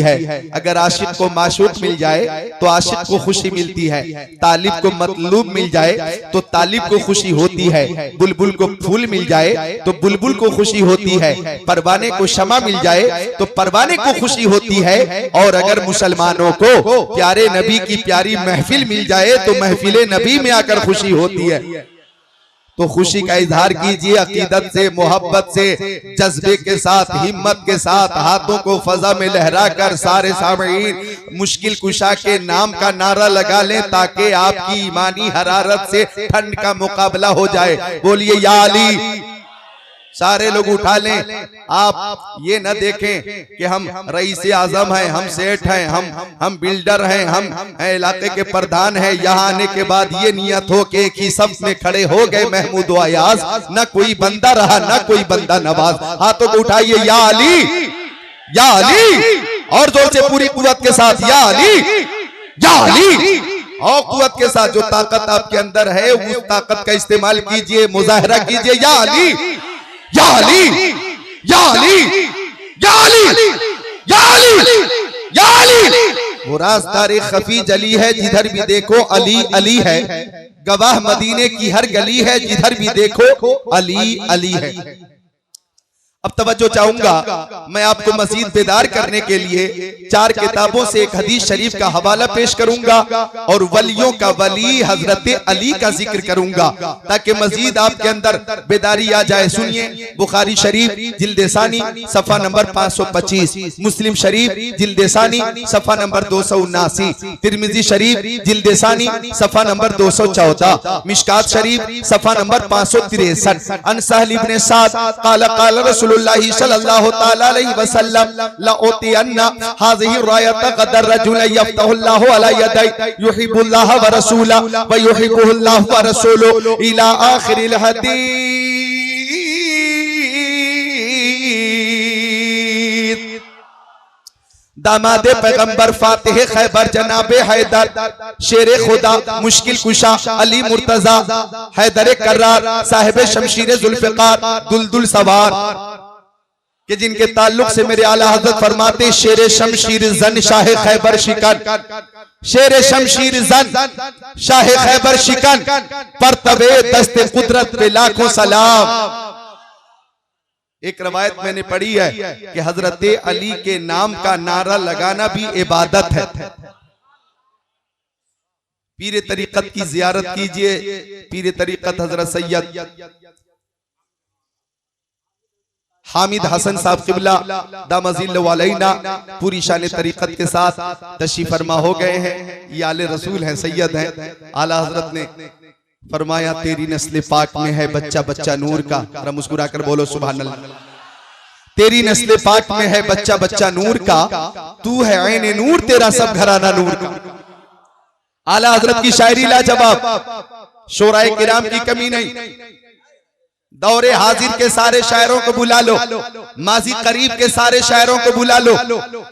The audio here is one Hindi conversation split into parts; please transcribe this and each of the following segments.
है। अगर आशिक को माशूक मिल जाए तो आशिक को खुशी मिलती है, तालिब को मतलूब मिल जाए तो तालिब को खुशी होती है, बुलबुल को फूल मिल जाए तो बुलबुल को खुशी होती है, परवाने को शमा मिल जाए तो परवाने को खुशी होती है। और अगर मुसलमानों को प्यारे नबी की प्यारी महफिल मिल जाए तो महफिल नबी में आकर खुशी होती है। तो खुशी का इजहार कीजिए अकीदत से, मोहब्बत से, जज्बे के साथ, हिम्मत के साथ, हाथों को फजा में लहराकर सारे सामईन मुश्किल कुशा के नाम का नारा लगा लें ताकि आपकी ईमानी हरारत से ठंड का मुकाबला हो जाए। बोलिए या अली। सारे लोग उठा लें। आप ये न देखें कि हम रईस आजम हैं, हम सेठ हैं, हम बिल्डर हैं, हम इलाके के प्रधान हैं। यहाँ आने के बाद ये नियत हो कि एक ही सफ में खड़े हो गए महमूद व अयाज, न कोई बंदा रहा न कोई बंदा नवाज। हाथों को उठाइए या अली, या अली, और जोर से पूरी कुव्वत के साथ या अली, या अली। और कुव्वत के साथ जो ताकत आपके अंदर है उस ताकत का इस्तेमाल कीजिए, मुजाहरा कीजिए। या अली, या अली, या अली, या अली, या अली, या अली। वो राज़दार खफी जली है, जिधर भी देखो अली अली है। गवाह मदीने की हर गली है, जिधर भी देखो अली अली है। अब तवज्जो चाहूंगा मैं आपको मजीद बेदार करने के लिए 4 किताबों से एक हदीस शरीफ का हवाला पेश करूंगा और वलियों का वली हजरत अली का जिक्र करूंगा ताकि मजीद आपके अंदर बेदारी आ जाए। सुनिए, बुखारी शरीफ जिल्द सानी सफा नंबर 525, मुस्लिम शरीफ जिल्द सानी सफा नंबर 279, तिरमिजी शरीफ जिल्द सानी सफा नंबर 214, मिशकात शरीफ सफा नंबर 563। अन सहल इब्न साद क़ाल क़ाल रसूलुल्लाह सल्लल्लाहु तआला अलैहि वसल्लम ला उतियन्ना हाज़िही रायत क़दर रजुल यफ्तहुल्लाहु अला यदै युहिब्बुल्लाह व रसूला व युहिब्बुहुल्लाह व रसूलु इला आखिरिल हदीस। दामादे पैगंबर फातिह खैबर जनाबे हैदर शेरे खुदा मुश्किल कुशा अली मुर्तजा हैदर कर्रार साहिब शमशीर जुल्फ़िकार दुलदुल सवार कि जिनके ताल्लुक से मेरे आला हजरत फरमाते शेर शमशीर जन शाह खैबर शिकन, शेर शमशीर जन शाह खैबर शिकन पर तबे दस्ते कुदरत पे लाखों सलाम। एक रवायत मैंने पढ़ी है कि हजरत अली के नाम का नारा लगाना भी इबादत है। पीर तरीकत की जियारत कीजिए। पीर तरीकत हजरत सैयद हामिद हसन साहब किबला दामजिल वालैना पूरी शान तरीकत के साथ तशरीफ फरमा हो गए हैं। ये आले रसूल हैं, सैयद हैं। आला हजरत ने फरमाया तेरी नस्ल पाक में है बच्चा बच्चा नूर का। जरा मुस्कुरा कर बोलो सुभान अल्लाह। तेरी नस्ल पाक में है बच्चा बच्चा नूर का, तू है ऐने नूर तेरा सब घराना नूर का। आला हजरत की शायरी लाजवाब, शोराए किराम की कमी नहीं। दौरे हाजिर के सारे शायरों को बुला लो, माजी करीब के सारे शायरों को बुला लो।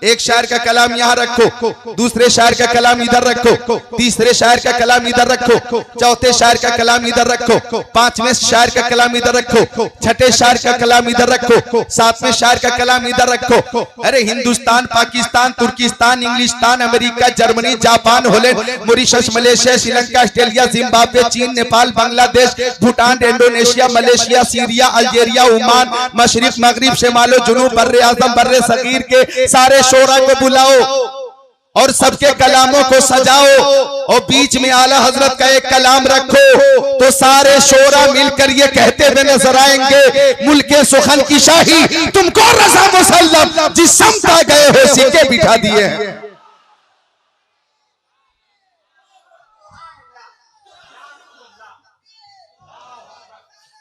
एक शायर का कलाम यहाँ रखो, दूसरे शायर का कलाम इधर रखो, तीसरे शायर का कलाम इधर रखो, चौथे शायर का कलाम इधर रखो, पांचवें शायर का कलाम इधर रखो, छठे शायर का कलाम इधर रखो, सातवें शायर का कलाम इधर रखो। अरे हिंदुस्तान, पाकिस्तान, तुर्किस्तान, इंग्लिस्तान, America, Germany, Japan, Holland, Mauritius, Malaysia, Sri Lanka, Australia, Zimbabwe, चीन, Nepal, Bangladesh, Bhutan, Indonesia, Malaysia, Syria, Algeria, Oman, मशरिक, मगरिब, शिमालो, जुनूब, बर्रे आज़म, बर्रे सगीर के सारे शोरा को बुलाओ और सबके कलामों को सजाओ और बीच में आला हजरत का एक कलाम रखो तो सारे शोरा मिलकर ये कहते हुए नजर आएंगे, मुल्के सुखन की शाही तुमको रज़ा मुसल्लम, जिस समता गए हो सिक्के बिठा दिए हैं।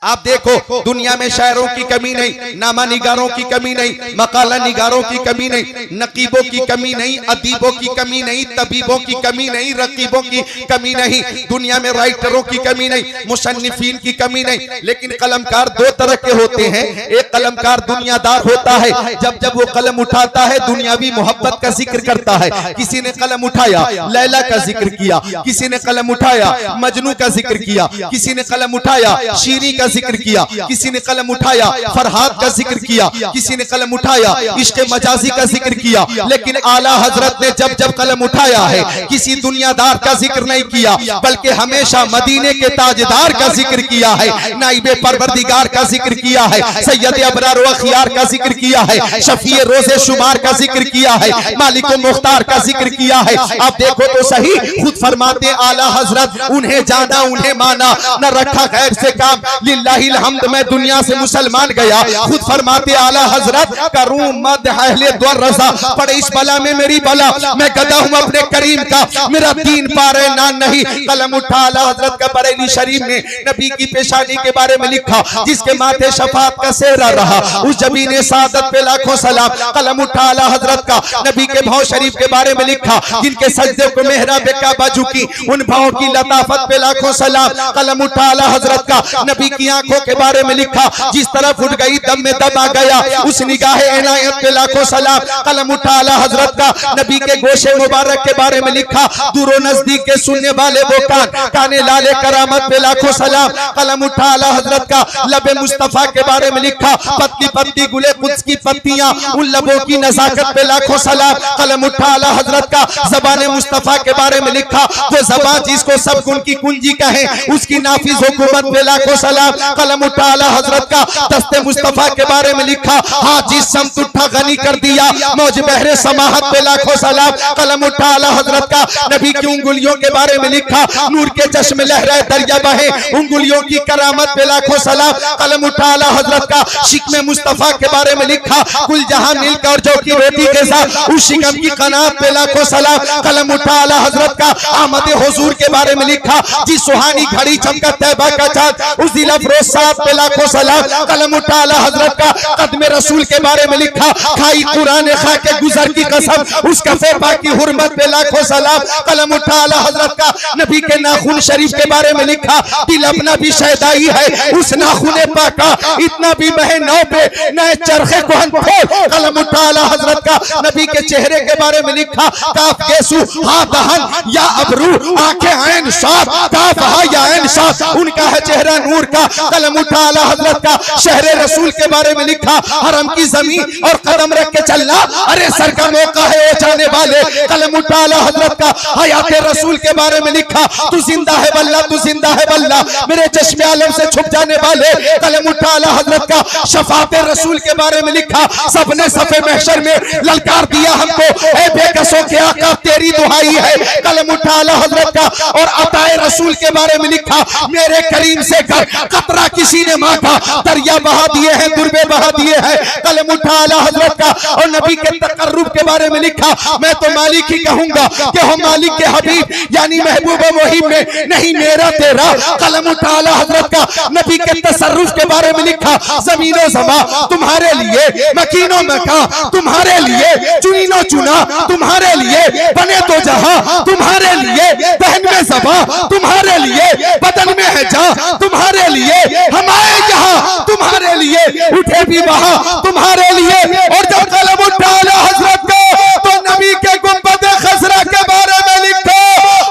आप देखो दुनिया में शायरों की कमी नहीं, नामा निगारों की कमी नहीं, मकाला निगारों की कमी नहीं, नकीबों की कमी नहीं, अदीबों की कमी नहीं, तबीबों की कमी नहीं, रकीबों की कमी नहीं, दुनिया में राइटरों की कमी नहीं, मुसन्निफीन की कमी नहीं। लेकिन कलमकार 2 तरह के होते हैं। एक कलमकार दुनियादार होता है, जब जब वो कलम उठाता है दुनियावी मोहब्बत का जिक्र करता है। किसी ने कलम उठाया लैला का जिक्र किया, किसी ने कलम उठाया मजनू का जिक्र किया, किसी ने कलम उठाया शीरी का का जिक्र किया, किसी ने कलम उठाया फरहाद का जिक्र किया, किसी ने कलम उठाया इश्क मजाजी का जिक्र किया, लेकिन आला हजरत ने जब जब कलम उठाया है किसी दुनियादार का जिक्र नहीं किया, बल्कि हमेशा मदीने के ताजदार का जिक्र किया है, नाइबे परवरदिगार का जिक्र किया है, सैयद अबरार व खियार का जिक्र किया है, शफीए रोजे शुमार का जिक्र किया है, मालिक मुख्तार का जिक्र किया है। आप देखो तो सही, खुद फरमाते आला हजरत उन्हें जाना उन्हें माना, न रखा गैर से काम, लिल्लाहिल हम्द मैं दुनिया से मुसलमान गया। खुद फरमाते आला हजरत करूं मद अहले द्वर रज़ा, पड़े इस बला में मेरी बला, मैं गदा हूं अपने करीम का, मेरा दीन पारे ना नहीं। कलम उठा आला हजरत का बरेली शरीफ में नबी की पेशानी के बारे में लिखा, जिसके माथे शफात का सेहरा रहा, उस जबीने सादत पे लाखों सलाम। कलम उठा आला हजरत का नबी के भाव शरीफ के बारे में लिखा, जिनके सजदे को मेहराब काबा झुकी, उन भाव की लताफत पे लाखों सलाम। कलम उठा आला हजरत का नबी की आंखों के बारे में लिखा, जिस तरफ उठ गई दम में दम आ गया, उस निगाह इनायत पे लाखों सलाम। कलम उठा आला हजरत का नबी के गोशे मुबारक के बारे में लिखा, दूरो नजदीक के सुनने वाले वो काने लाले करामत पे लाखों सलाम। कलम उठा आला हजरत का लबे मुस्तफा के बारे में लिखा, पतली पत्ती गुले कुद्स की पत्तियां, उन लबों की नजाकत पे लाखों सलाम। कलम उठा आला हजरत का ज़बान मुस्तफा के बारे में लिखा, वो ज़बान जिसको सब गुण की कुंजी कहे, उसकी नाफिज हुकूमत पे लाखों सलाम। कलम उठा आला हजरत का दस्ते मुस्तफा के बारे में लिखा, हाँ जिस समत उठा गनी कर दिया, मौज बहरे समाहत पे लाखों सलाम। कलम उठा आला हजरत का नबी की उंगलियों के बारे में लिखा, नूर के चश्मे लहराए दरिया बहे, उंगलियों की करामत पे लाखों सलाम। कलम उठा आला हजरत का शिकमे मुस्तफा के बारे में लिखा, कुल जहां मिलकर जो की रोटी के साथ उस शिकम की कनात पे लाखों सलाम। कलम उठा आला हजरत का आमद हुजूर के बारे में लिखा, जिस सुहानी घड़ी चमका तैबा का चाँद, उस दिल अफरोज साथ पे लाखों सलाम। कलम उठा आला हजरत का कदमे रसूल के बारे में लिखा, खाई कुरान खा के गुजर की कसम, उस कफे की हुर्मत पे लाखों सलाम। कलम उठा आला हजरत का नबी के नाखून शरीफ के बारे में लिखा, दिल अपना भी शहदाई है उस नाखून पाका, इतना भी बहे नौ पे नए चरखे को खोल। कलम उठा आला हजरत का नबी के चेहरे के बारे में लिखा, काफ केसु हा दहन या अबरू, आंखें ऐन साफ, काफ हा या ऐन साफ, उनका है चेहरा नूर का। कलम उठा आला हजरत का शहरे रसूल के बारे में लिखा, हरम की जमीन और कदम रख के चलना, अरे सर का मौका है वो जाने वाले। कलम उठा आला हजरत का हयात रसूल के बारे में लिखा, तू जिंदा है वल्ला, तू जिंदा है वल्ला, मेरे चश्मे आलम से छुप जाने वाले। कलम उठा आला हजरत का शफात रसूल के बारे में लिखा, सबने सफे महशर में ललकार दिया हमको, ए बेकसों के आका तेरी दुहाई है। कलम उठा आला हजरत का और अताए रसूल के बारे में लिखा, मेरे करीम से कतरा किसी ने मांगा, दरिया बहा दिए हैं, दुर्बे बहा दिए हैं। कलम उठा आला हजरत का और नबी के तकर्रुब के बारे में लिखा, मैं तो मालिक ही कहूंगा कि हम मालिक के हबीब यानी महबूब वही में, नहीं मेरा तेरा। कलम उठा आला हजरत का नबी के तसर्रुफ के बारे में लिखा, ज़मीनो ज़मा तुम्हारे लिए, मकीनो मका तुम्हारे लिए, चुनीनो चुना तुम्हारे लिए, बने तो जहां तुम्हारे लिए, बहन में ज़बा तुम्हारे लिए, बदन में है जा तुम्हारे लिए, हम आए यहाँ तुम्हारे लिए, उठे भी वहां तुम्हारे लिए। और जब कलम उठा आला हजरत का तो नबी के गुंबद खसरा के बारे में लिखो,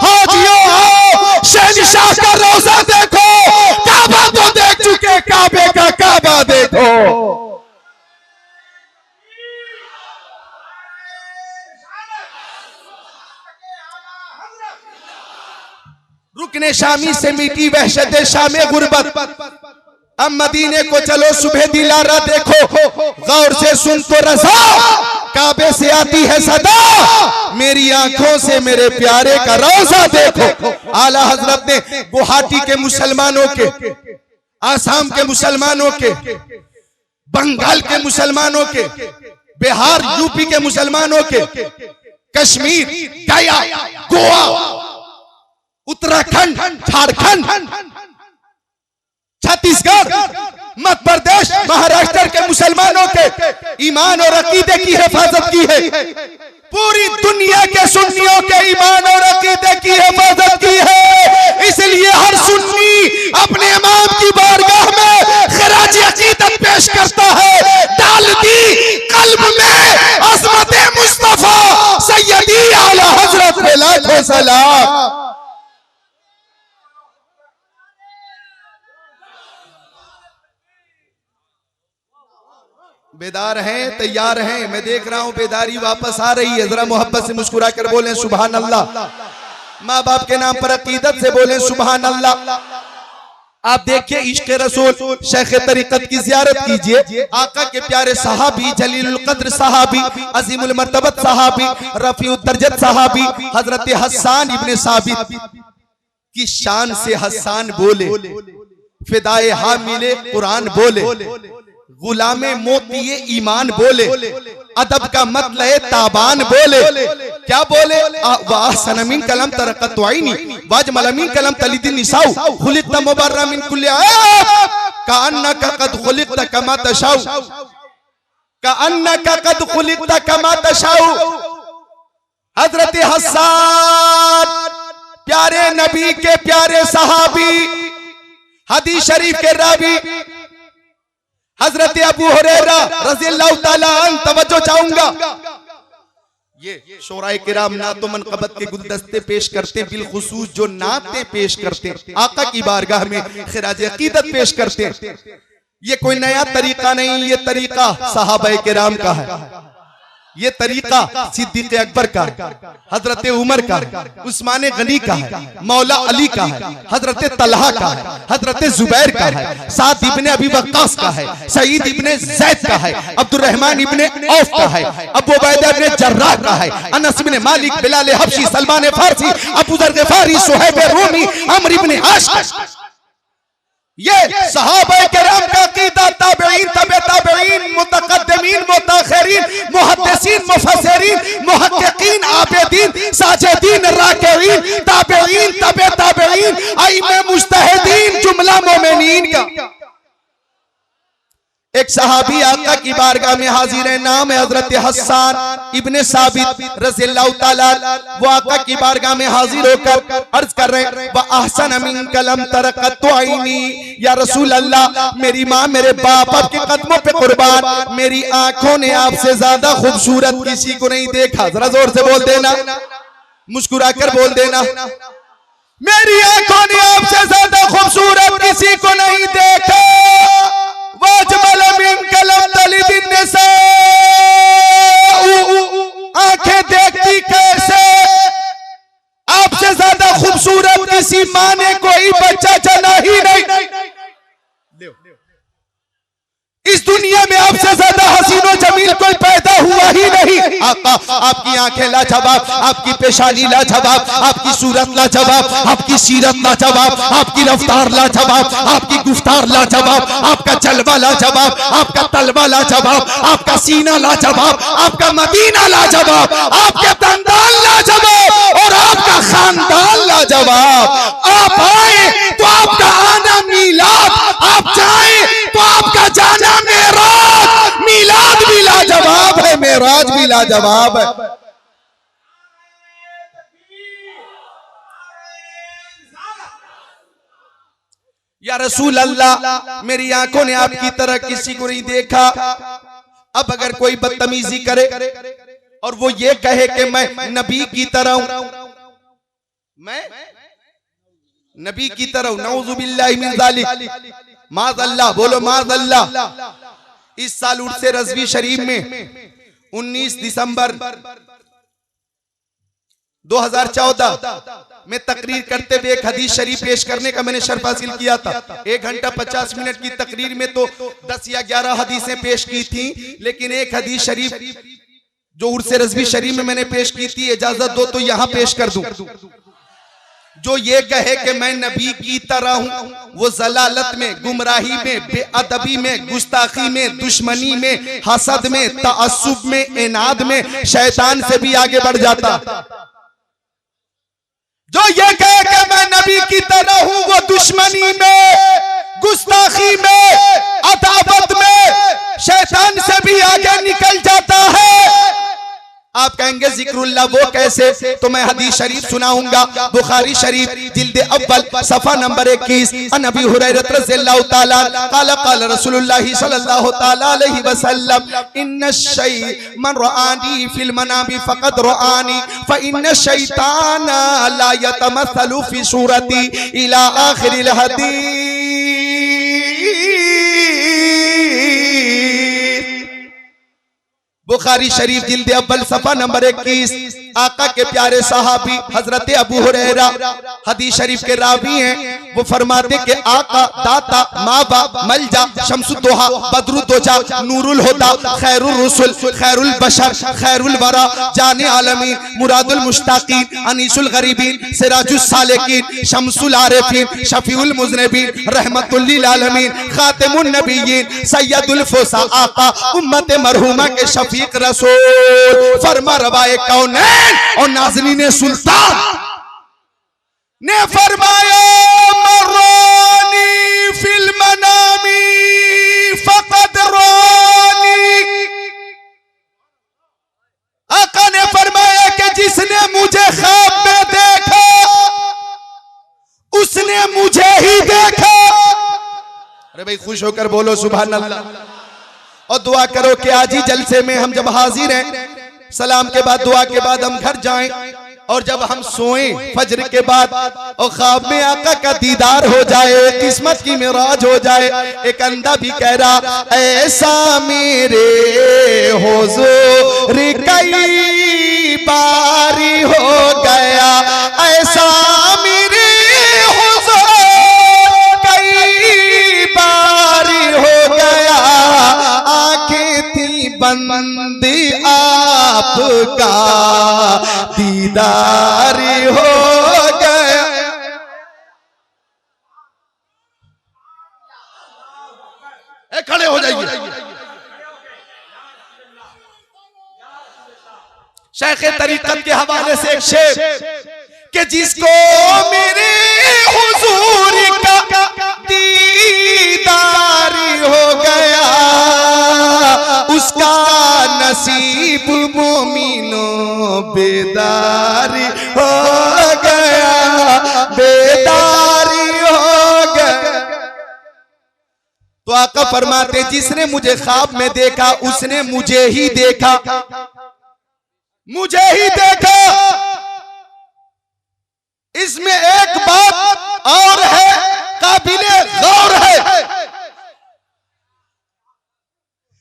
हाजियों आओ शहंशाह का रोजा देखो, काबा तो देख चुके, काबे का काबा देखो। रुकने शामी से मीठी वहशत शामे गुर्बत, अब मदीने को चलो सुबह दिलारा देखो, गौर से सुन तो रज़ा काबे से आती है सदा, मेरी आंखों से मेरे प्यारे का रोजा देखो। आला हजरत ने गुवाहाटी के मुसलमानों के, आसाम के मुसलमानों के, बंगाल के मुसलमानों के, बिहार यूपी के मुसलमानों के, कश्मीर, गया, गोवा, उत्तराखंड, झारखंड, छत्तीसगढ़, मध्य प्रदेश, महाराष्ट्र के मुसलमानों के ईमान और अकीदे की हिफाजत की है। पूरी दुनिया के सुन्नियों के ईमान और अकीदे की हिफाजत की है। इसलिए हर सुन्नी अपने इमाम की बारगाह में खराज अकीदत पेश करता है, डाल दी कल्ब में अज़मत मुस्तफा सैयदी आला हजरत पे लाखों सलाम। बेदार हैं, तैयार हैं? मैं देख रहा हूं बेदारी वापस आ रही है। जरा मोहब्बत से मुस्कुरा कर बोलें सुभान अल्लाह। माँ बाप के नाम पर अकीदत से बोलें सुभान अल्लाह। आप देखिए इश्क रसूल, शेख तरीकत की जियारत कीजिए। आका के प्यारे सहाबी, जलीलुल कद्र सहाबी, अजीमुल मर्तबत सहाबी, रफीउद दर्जत सहाबी हजरत हस्सान इब्ने साबित की शान से हस्सान बोले, फिदाए हामिले कुरान बोले, गुलामे मोतिये ईमान बोले, अदब का मतलए ताबान बोले। क्या बोले? वासनमीन कलम तरकत आईनी वाजमलमीन कलम तलिदिन निसाउ खुलिक़त मुबर्रा मिन कुल्ली ऐब कान्नका कद खुलिक़त कमा तशाउ कान्नका कद खुलिक़त कमा तशाउ। हजरत हस्सान प्यारे नबी के प्यारे सहाबी, हदीस शरीफ के रावी हजरत अबू हुरैरा रज़ियल्लाहु ताला अन्हु, तवज्जो चाहूंगा। ये शोराए किराम नातो मनक़बत के गुलदस्ते पेश करते, बिलखुसूस जो नाते पेश करते, आका की बारगाह में खिराज अकीदत पेश करते। ये कोई नया तरीका नहीं, ये तरीका सहाबाए किराम का है, ये तरीका सिद्दीक़ अकबर का है, हजरत उमर का है, उस्मान गनी का है, मौला अली का है, हजरत तलहा का है, हजरत जुबैर का है, साद इब्ने अबी वक्कास का है, सईद इब्ने ज़ैद का है, अब्दुर्रहमान इब्ने औफ का है, अबू उबैदा इब्ने जर्राह का है, अनस इब्ने मालिक, बिलाल हबशी, सलमान फारसी, अबू ज़र ग़िफ़ारी, सुहैब रूमी, अम्र इब्ने आश। ये सहाबाए किराम का अकीदा, ताबईन, तबे ताबईन, मुतक़द्दिमीन, मुतअख़िरीन, मुहद्दिसीन, मुफस्सिरीन, मुहक्किकीन, आबिदीन, साजिदीन, राकिईन, ताबईन, तबे ताबईन, आइम्मे मुज्तहिदीन, जुमला मोमिनीन का। एक सहाबी आका की बारगाह में हाजिर है, नाम है हजरत हस्सान इब्ने साबित रज़ियल्लाहु ताला। वो आका की बारगाह में हाजिर होकर अर्ज कर रहे हैं, व अहसन मिन कलम तरक़त आईनी, या रसूल अल्लाह मेरी माँ मेरे बाप आपके कदमों पे कुर्बान, मेरी आंखों ने आपसे ज्यादा खूबसूरत किसी को नहीं देखा। जरा जोर से बोल देना, मुस्कुरा कर बोल देना, मेरी आंखों ने आपसे ज्यादा खूबसूरत किसी को नहीं देखा। आंखें देखती कैसे? आपसे ज्यादा खूबसूरत किसी माँ ने कोई बच्चा चला ही नहीं। इस दुनिया में आपसे ज्यादा हसीनो जमील कोई पैदा हुआ ही नहीं। आका आपकी आंखें लाजवाब, आपकी पेशानी लाजवाब, आपकी सूरत लाजवाब, आपकी सीरत लाजवाब, आपकी रफ्तार लाजवाब, आपकी गुफ्तार लाजवाब, आपका जलवा लाजवाब, आपका तलवा लाजवाब, आपका सीना लाजवाब, आपका मदीना लाजवाब, आपके दंदान लाजवाब और आपका खानदान लाजवाब। आप आए तो आपका आना मीलाद, आप जाए तो आपका जाना मेराज। मीलाद भी लाजवाब है, मेराज भी लाजवाब है। या रसूल अल्लाह मेरी आंखों ने आपकी तरह किसी को नहीं देखा। अब अगर कोई बदतमीजी करे और वो ये कहे कि मैं नबी की तरह हूं, मैं नबी की तरह हूं, नऊजुबिल्लाहि मिन ज़ालिक, माज़अल्लाह, बोलो माज़अल्लाह। इस साल उर्स रज़वी शरीफ में 19 दिसंबर 2014 में तकरीर करते हुए एक हदीस शरीफ पेश करने का मैंने शर्फ हासिल किया था। 1 घंटा 50 मिनट की तकरीर में तो 10 या 11 हदीसें पेश की थी, लेकिन एक हदीस शरीफ जो उर्स रज़वी शरीफ में मैंने पेश की थी, इजाजत दो तो यहां पेश कर दूं। जो ये कहे कि मैं नबी की तरह हूं, वो जलालत में, गुमराही में, बेअदबी में, गुस्ताखी में, दुश्मनी में, हसद में, तअस्सुब में, इनाद में शैतान से भी आगे बढ़ जाता। जो ये कहे कि मैं नबी की तरह हूं, वो दुश्मनी में, गुस्ताखी में, अदावत में शैतान से भी आगे निकल जाता है। आप कहेंगे जिक्रुल्लाह वो कैसे? तो मैं हदीस शरीफ सुनाऊंगा। बुखारी शरीफ जिल्द अव्वल सफा नंबर 21, अन अबी हुरैरा रज़ियल्लाहु ताला क़ाला क़ाला रसूलुल्लाह सल्लल्लाहु ताला अलैहि वसल्लम इन्न शै मन रआनी फिल मनामी फ़क़द रआनी फ इन्न शैताना ला यतमस्सलु फी सूरती इला आखिरिल हदीस। बुखारी शरीफ जिल्द अव्वल सफा नंबर 21, आका के प्यारे सहाबी हजरत अबू हुरैरा हदीस शरीफ के रावी हैं। वो फरमाते कि आका दाता माबा मलजा शम्सुद्दोहा बदरुद्दोजा नूरुल हुदा खैरुर रुसुल खैरुल बशर खैरुल वरा जाने आलमीन मुरादुल मुश्ताकीन अनीसुल गरीबीन सिराजुस सालिकीन शम्सुल आरिफीन शफीउल मुज़निबीन रहमतुल लिल आलमीन खातिमुन नबिय्यीन सय्यदुल फुसा आका उम्मत मरहूमा के शफीक रसूल फरमा रवाए कौनैन और नाज़रीन सुल्तान ने फरमाया मर्रानी फिल मनामी फक़द रानी। आका ने फरमाया कि जिसने मुझे ख्वाब में देखा उसने मुझे ही देखा। अरे भाई खुश होकर बोलो सुभान अल्लाह। और दुआ करो कि आज ही जलसे में हम जब हाजिर हैं, सलाम के बाद दुआ के बाद हम घर जाएं और जब हम सोएं फजर के बाद और ख्वाब में आका का दीदार हो जाए, किस्मत की मिराज हो जाए। एक अंधा भी कह रहा ऐसा मेरे हुजूर कई बारी हो गया, ऐसा मेरे हुजूर कई बारी हो गया, आंखें थी बंद आपका दीदार हो गया। खड़े हो जाइए। शेख तरीकत के हवाले से एक शेर कि जिसको मेरे हुजूर का दीदार हो गया उसका नसीब मोमिनो बेदारी हो गया, बेदारी हो गया। तो आका फरमाते जिसने मुझे ख्वाब में देखा उसने मुझे ही देखा, मुझे ही देखा। इसमें एक बात और है काबिले गौर है।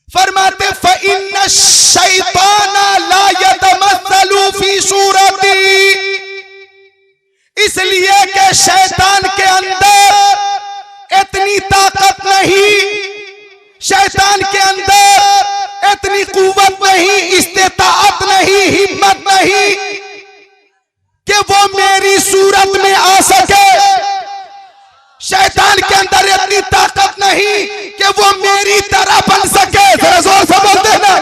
फरमाते फ़इन्न शैतान ला यतमस्सलु फी सूरती, इसलिए कि शैतान के अंदर इतनी ताकत नहीं, शैतान के अंदर इतनी कुव्वत नहीं, इस्तिताअत नहीं, हिम्मत नहीं कि वो मेरी सूरत में आ सके। शैतान के अंदर इतनी ताकत नहीं कि वो मेरी तरह बन सके। जरा जोर से बोल देना।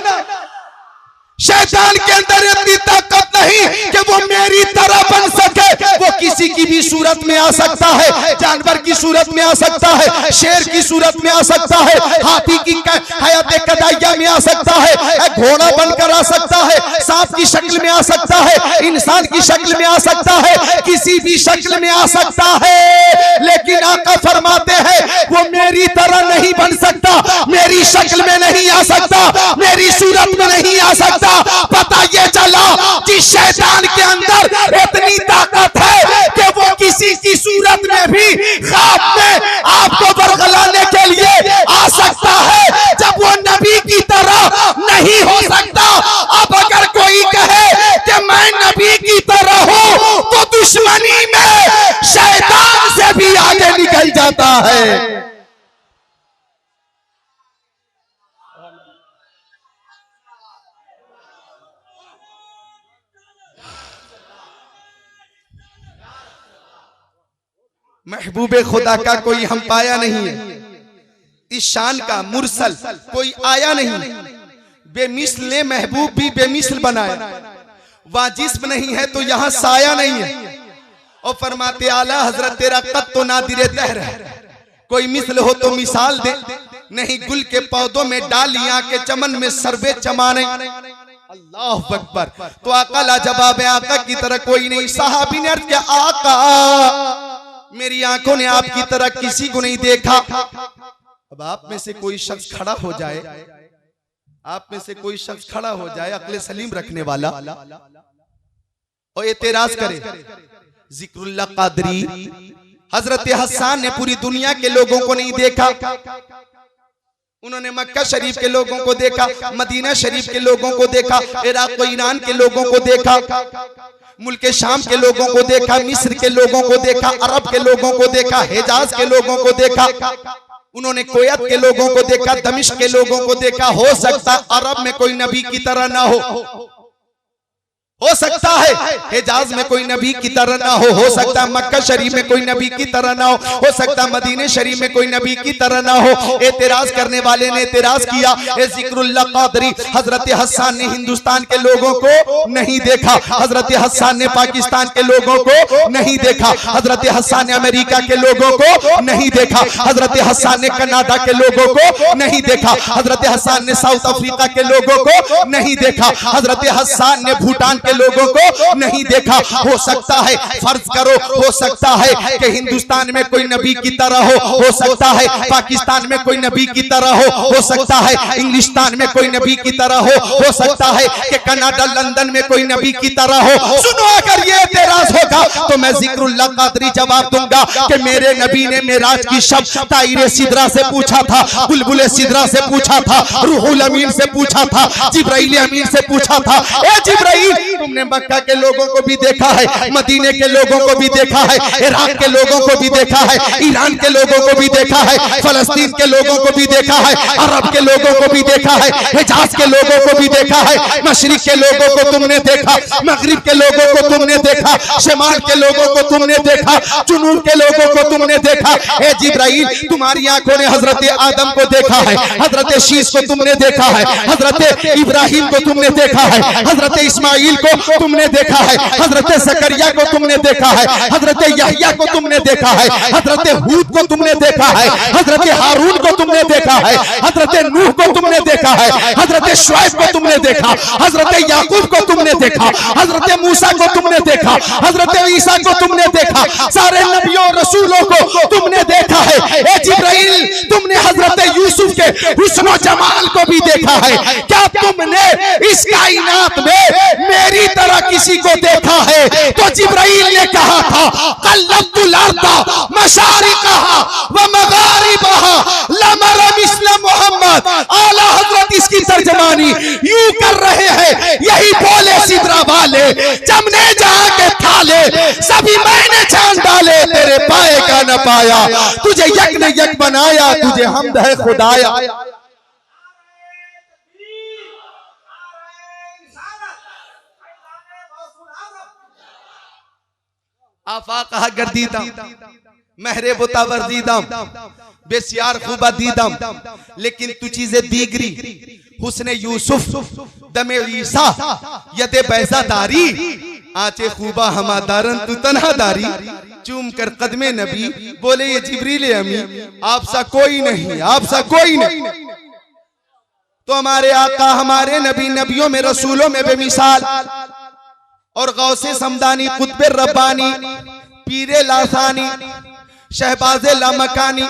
शैतान के अंदर इतनी ताकत नहीं कि वो मेरी तरह बन सके। वो किसी की भी सूरत में आ सकता है, जानवर की सूरत में आ सकता है, शेर की सूरत में आ सकता है, हाथी की हयात कदाइया में आ सकता है, घोड़ा बनकर आ सकता है, सांप की शक्ल में आ सकता है, इंसान की शक्ल में आ सकता है, किसी भी शक्ल में आ सकता है। लेकिन आका फरमाते हैं वो मेरी तरह नहीं बन सकता, मेरी शक्ल में नहीं आ सकता, मेरी सूरत में नहीं आ सकता। पता ये चला कि शैतान के अंदर इतनी ताकत है कि वो किसी की सूरत में भी ख्वाब में आपको बरगलाने के लिए आ सकता है, जब वो नबी की तरह नहीं हो सकता। अब अगर कोई कहे कि मैं नबी की तरह हूं तो दुश्मनी में शैतान से भी आगे निकल जाता है। महबूबे खुदा का कोई हम पाया नहीं है, इस शान का मुरसल कोई आया नहीं। बेमिसल महबूब भी बेमिसल बनाया, वह जिस्म नहीं है तो यहाँ साया नहीं है। और फरमाते आला हजरत तेरा कद तो नादिरे दहर है, कोई मिसल हो तो मिसाल दे, नहीं गुल के पौधों में डालियां के चमन में सर्वे चमाने। अल्लाह अकबर। तो आका लाजवाब है, आका की तरह कोई नहीं। साहबी ने अर्ज किया आका मेरी आंखों ने आपकी तरह किसी को नहीं देखा। अब आप में से कोई शख्स खड़ा हो जाए, आप में से कोई शख्स खड़ा हो जाए अक्ल सलीम रखने वाला और एतराज करे, जिक्रुल्लाह कादरी हजरत हसन ने पूरी दुनिया के लोगों को नहीं देखा, उन्होंने मक्का शरीफ के लोगों को देखा, मदीना शरीफ के लोगों को देखा, इराक और ईरान के लोगों को देखा, मुल्क शाम के लोगों को देखा, मिस्र के लोगों को देखा, अरब के लोगों को देखा, हिजाज के लोगों को देखा, उन्होंने कुवैत के लोगों को देखा, दमिश्क के लोगों को देखा। हो सकता अरब में कोई नबी की तरह ना हो सकता है हिजाज में कोई नबी की तरह ना हो सकता है मक्का शरीफ में कोई नबी की तरह ना हो सकता है मदीने शरीफ में कोई नबी की तरह ना हो। एतराज करने वाले ने एतराज किया, जिक्रुल्लाह कादरी हजरत हसन ने हिंदुस्तान के लोगों को नहीं देखा, हजरत हसन ने पाकिस्तान के लोगों को नहीं देखा, हजरत हसन ने अमेरिका के लोगों को नहीं देखा, हजरत हसन ने कनाडा के लोगों को नहीं देखा, हजरत हसन ने साउथ अफ्रीका के लोगों को नहीं देखा, हजरत हसन ने भूटान के लोगों को नहीं देखा। हो सकता है, फर्ज करो, हो सकता है कि हिंदुस्तान में कोई नबी की तरह हो सकता है पाकिस्तान में कोई नबी की तरह हो सकता है इंग्लिस्तान में कोई नबी की तरह हो सकता है कि कनाडा लंदन में कोई नबी की तरह हो। सुनो, अगर ये एतराज होगा तो मैं जिक्रुल्लाह कादरी जवाब दूंगा कि मेरे नबी ने मेराज की शब ताइरे सिदरा से पूछा था, बुलबुले सिदरा से पूछा था, रूहुल अमीन से पूछा था, जिब्राइल अमीन से पूछा था, ए जिब्राइल तुमने मक्का के लोगों को भी देखा है, मदीने के लोगों को भी देखा है, इराक के लोगों को भी देखा है, ईरान के लोगों को भी देखा है, फलस्तीन के लोगों को भी देखा है, अरब के लोगों को भी देखा है, हिजाज के लोगों को भी देखा है, मशरिक के लोगों को तुमने देखा, मगरिब के लोगों को तुमने देखा, शिमाल के लोगों को तुमने देखा, जुनूब के लोगों को तुमने देखा। हे जिब्राइल, तुम्हारी आंखों ने हजरत आदम को देखा है, हजरत शीश को तुमने देखा है, हजरत इब्राहिम को तुमने देखा है, हजरत इस्माइल को तुमने देखा है, हजरत सकरिया को तुमने देखा है, हजरत यहया को तुमने देखा है, हजरत हूद को तुमने देखा है, हजरत हारून को तुमने देखा है, हजरत नूह को तुमने देखा है, हजरत शुएब को तुमने देखा, हजरत याकूब को तुमने देखा, हजरत मूसा को तुमने देखा, हजरत ईसा को तुमने देखा, सारे नबियों रसूलों को तुमने देखा है। ए जिब्राइल, तुमने हजरत यूसुफ के हुस्न जमाल को भी देखा है। क्या तुमने इस कायनात में मेरी तरह किसी को देखा है? तो जिब्राइल ने कहा था, कल्लतुल अर्दा मशारिकहा व मगारिबहा लमर मिस्ल मोहम्मद। आला हजरत इसकी तर्जमानी यूं कर रहे हैं, यही बोले सिदरा वाले, जमने जहां के थाले सभी मैंने छान डाले, तेरे पाए का न पाया, तुझे यक ने यक बनाया, तुझे हमद है खुदाया। आफाक़ गर्दीदम महरे बुतावर्दीदम बेसियार खूबा दीदम, लेकिन तू चीजें दीगरी हुस्ने यूसुफ दमे ईसा यदे बैज़ादारी आचे खूबा हमादारन तू तन्हादारी। चूम कर कदमे नबी बोले, ये जिब्रील अमीन आप सा कोई नहीं, आप सा कोई नहीं। तो हमारे आका, हमारे नबी, नबियों में रसूलों में बेमिसाल और गौसे समदानी, कुतबे रब्बानी, पीरे लासानी, शहबाजे लामकानी,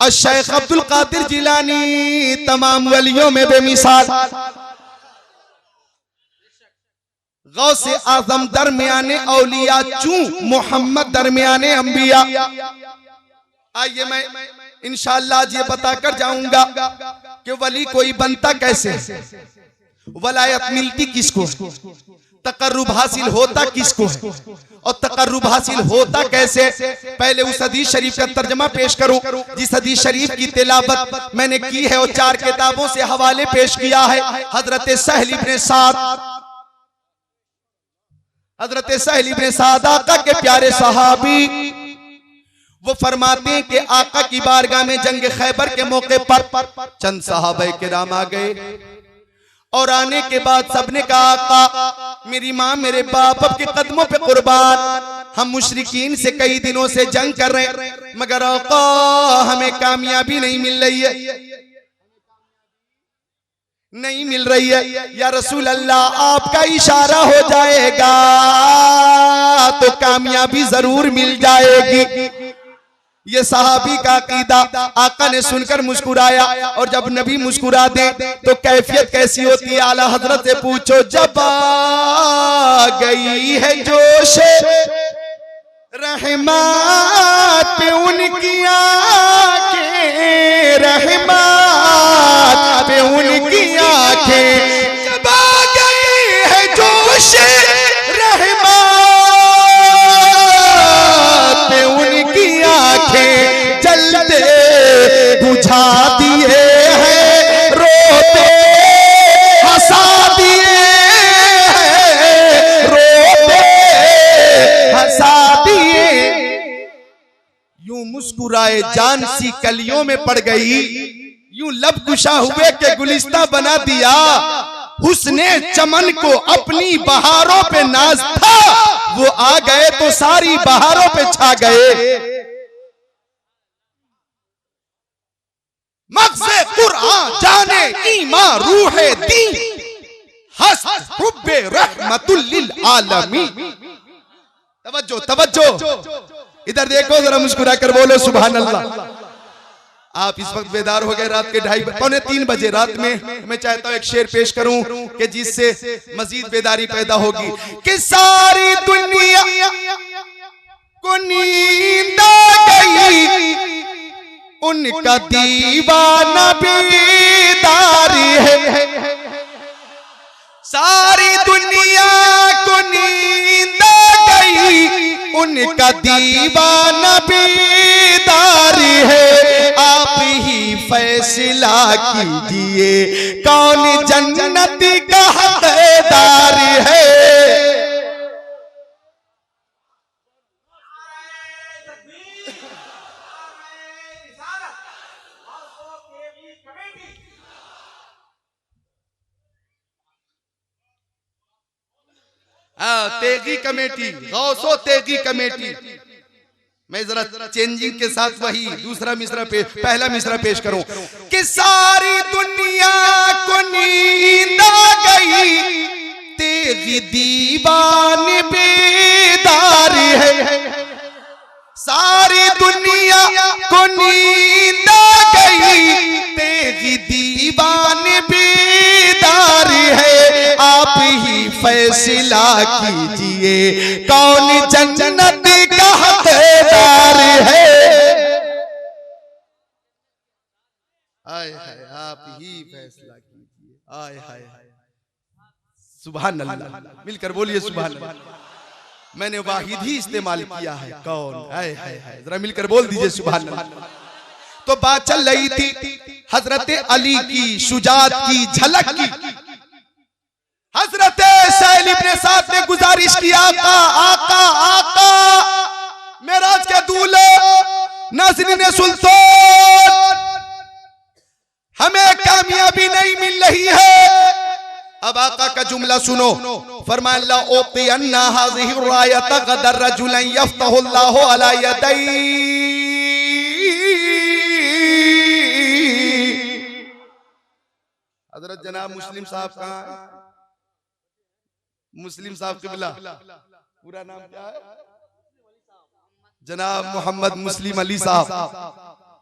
शेख अब्दुल कादिर जिलानी, तमाम वलियों में बेमिसाल, गौसे आजम दरमियाने औलिया, चूं मोहम्मद दरमियाने अंबिया। आइए मैं इंशाअल्लाह आज ये बताकर जाऊंगा कि वली कोई बनता कैसे, वलायत मिलती किसको, तकर्रुब हासिल होता किसको है और तकर्रुब हासिल होता कैसे। पहले उस हदीस शरीफ का तर्जमा पेश करूं जिस हदीस शरीफ की तिलावत मैंने की है और 4 किताबों से हवाले पेश किया है। हजरत सहल इब्न साद, हजरत सहल इब्न साद आका के प्यारे सहाबी, वो फरमाते हैं कि आका की बारगाह में जंग खैबर के मौके पर चंद सहाबा किराम आ गए और आने के बाद सबने कहा, आका मेरी माँ मेरे बाप के कदमों पे कुर्बान, हम मुशरिकीन से कई दिनों से जंग कर रहे हैं मगर आका हमें कामयाबी नहीं मिल रही है, नहीं मिल रही है। या रसूल अल्लाह आपका इशारा हो जाएगा तो कामयाबी जरूर मिल जाएगी। ये सहाबी का अकीदा आका ने सुनकर मुस्कुराया और जब नबी मुस्कुरा दे तो कैफियत कैसी होती है आला हजरत से पूछो। जब आ गई है जोश रहमत पे उनकी आंखें रहमत पे उनकी आंखें जब आ गई है जोश रहमा पे उनकी आंखें जलते बुझा दिए हैं, रोते हंसा दिए हैं, रोते हंसा दिए। यूं मुस्कुराए जान सी कलियों में पड़ गई, यूं लब कुशा हुए के गुलिस्ता बना दिया। हुस्ने चमन को अपनी बहारों पे नाज था, वो आ गए तो सारी बहारों पे छा गए। मग़ज़े कुरान जाने ईमा रूहे दी, हस्त हुब्बे रहमतुल लिल आलमीन। तवज्जो तवज्जो, इधर देखो जरा, मुस्कुरा कर बोलो सुभान अल्लाह। आप इस वक्त बेदार हो गए, रात के 2:30-3 बजे रात में। मैं चाहता हूं एक शेर पेश करूं कि जिससे मजीद बेदारी पैदा होगी कि सारी दुनिया को नींद आ गई, उनका दीवाना बेदारी है। सारी दुनिया को नींद आ गई, उनका दीवाना बेदारी है। आप ही फैसला कीजिए कौन जन्नती का हकदार है। तेगी कमेटी, गौसो तेगी कमेटी। मैं जरा चेंजिंग के साथ वही दूसरा मिसरा पहला मिसरा पेश करूं कि सारी दुनिया को नींद आ गई, तेगी दीवान बेदार है। सारी दुनिया को नींद आ गई, तेगी दीवान बेदार है। आप ही फैसला कीजिए कौन जन्नत का हकदार है। आय हाय, आप ही फैसला कीजिए। आय हाय, सुभान अल्लाह, मिलकर बोलिए सुभान अल्लाह। मैंने वाहिद ही इस्तेमाल किया है, कौन? आय हाय हाय, जरा मिलकर बोल दीजिए सुभान अल्लाह। तो बात चल रही थी हजरत अली की शुजाअत की, झलक की। हजरत सैल इब्ने साद ने गुजारिश की, आका आका आका, मेराज के दूल्हे नाज़रीन सुल्तान, हमें कामयाबी नहीं मिल रही है। अब आका का जुमला सुनो, फरमाया ला उतियन्ना हाज़िहि रायत गदर रजुलन यफ्तहुल्लाहु अला यदैहि। हजरत जनाब मुस्लिम साहब कहाँ है? मुस्लिम साहब क़िबला, पूरा नाम क्या है? जनाब मोहम्मद मुस्लिम अली साहब।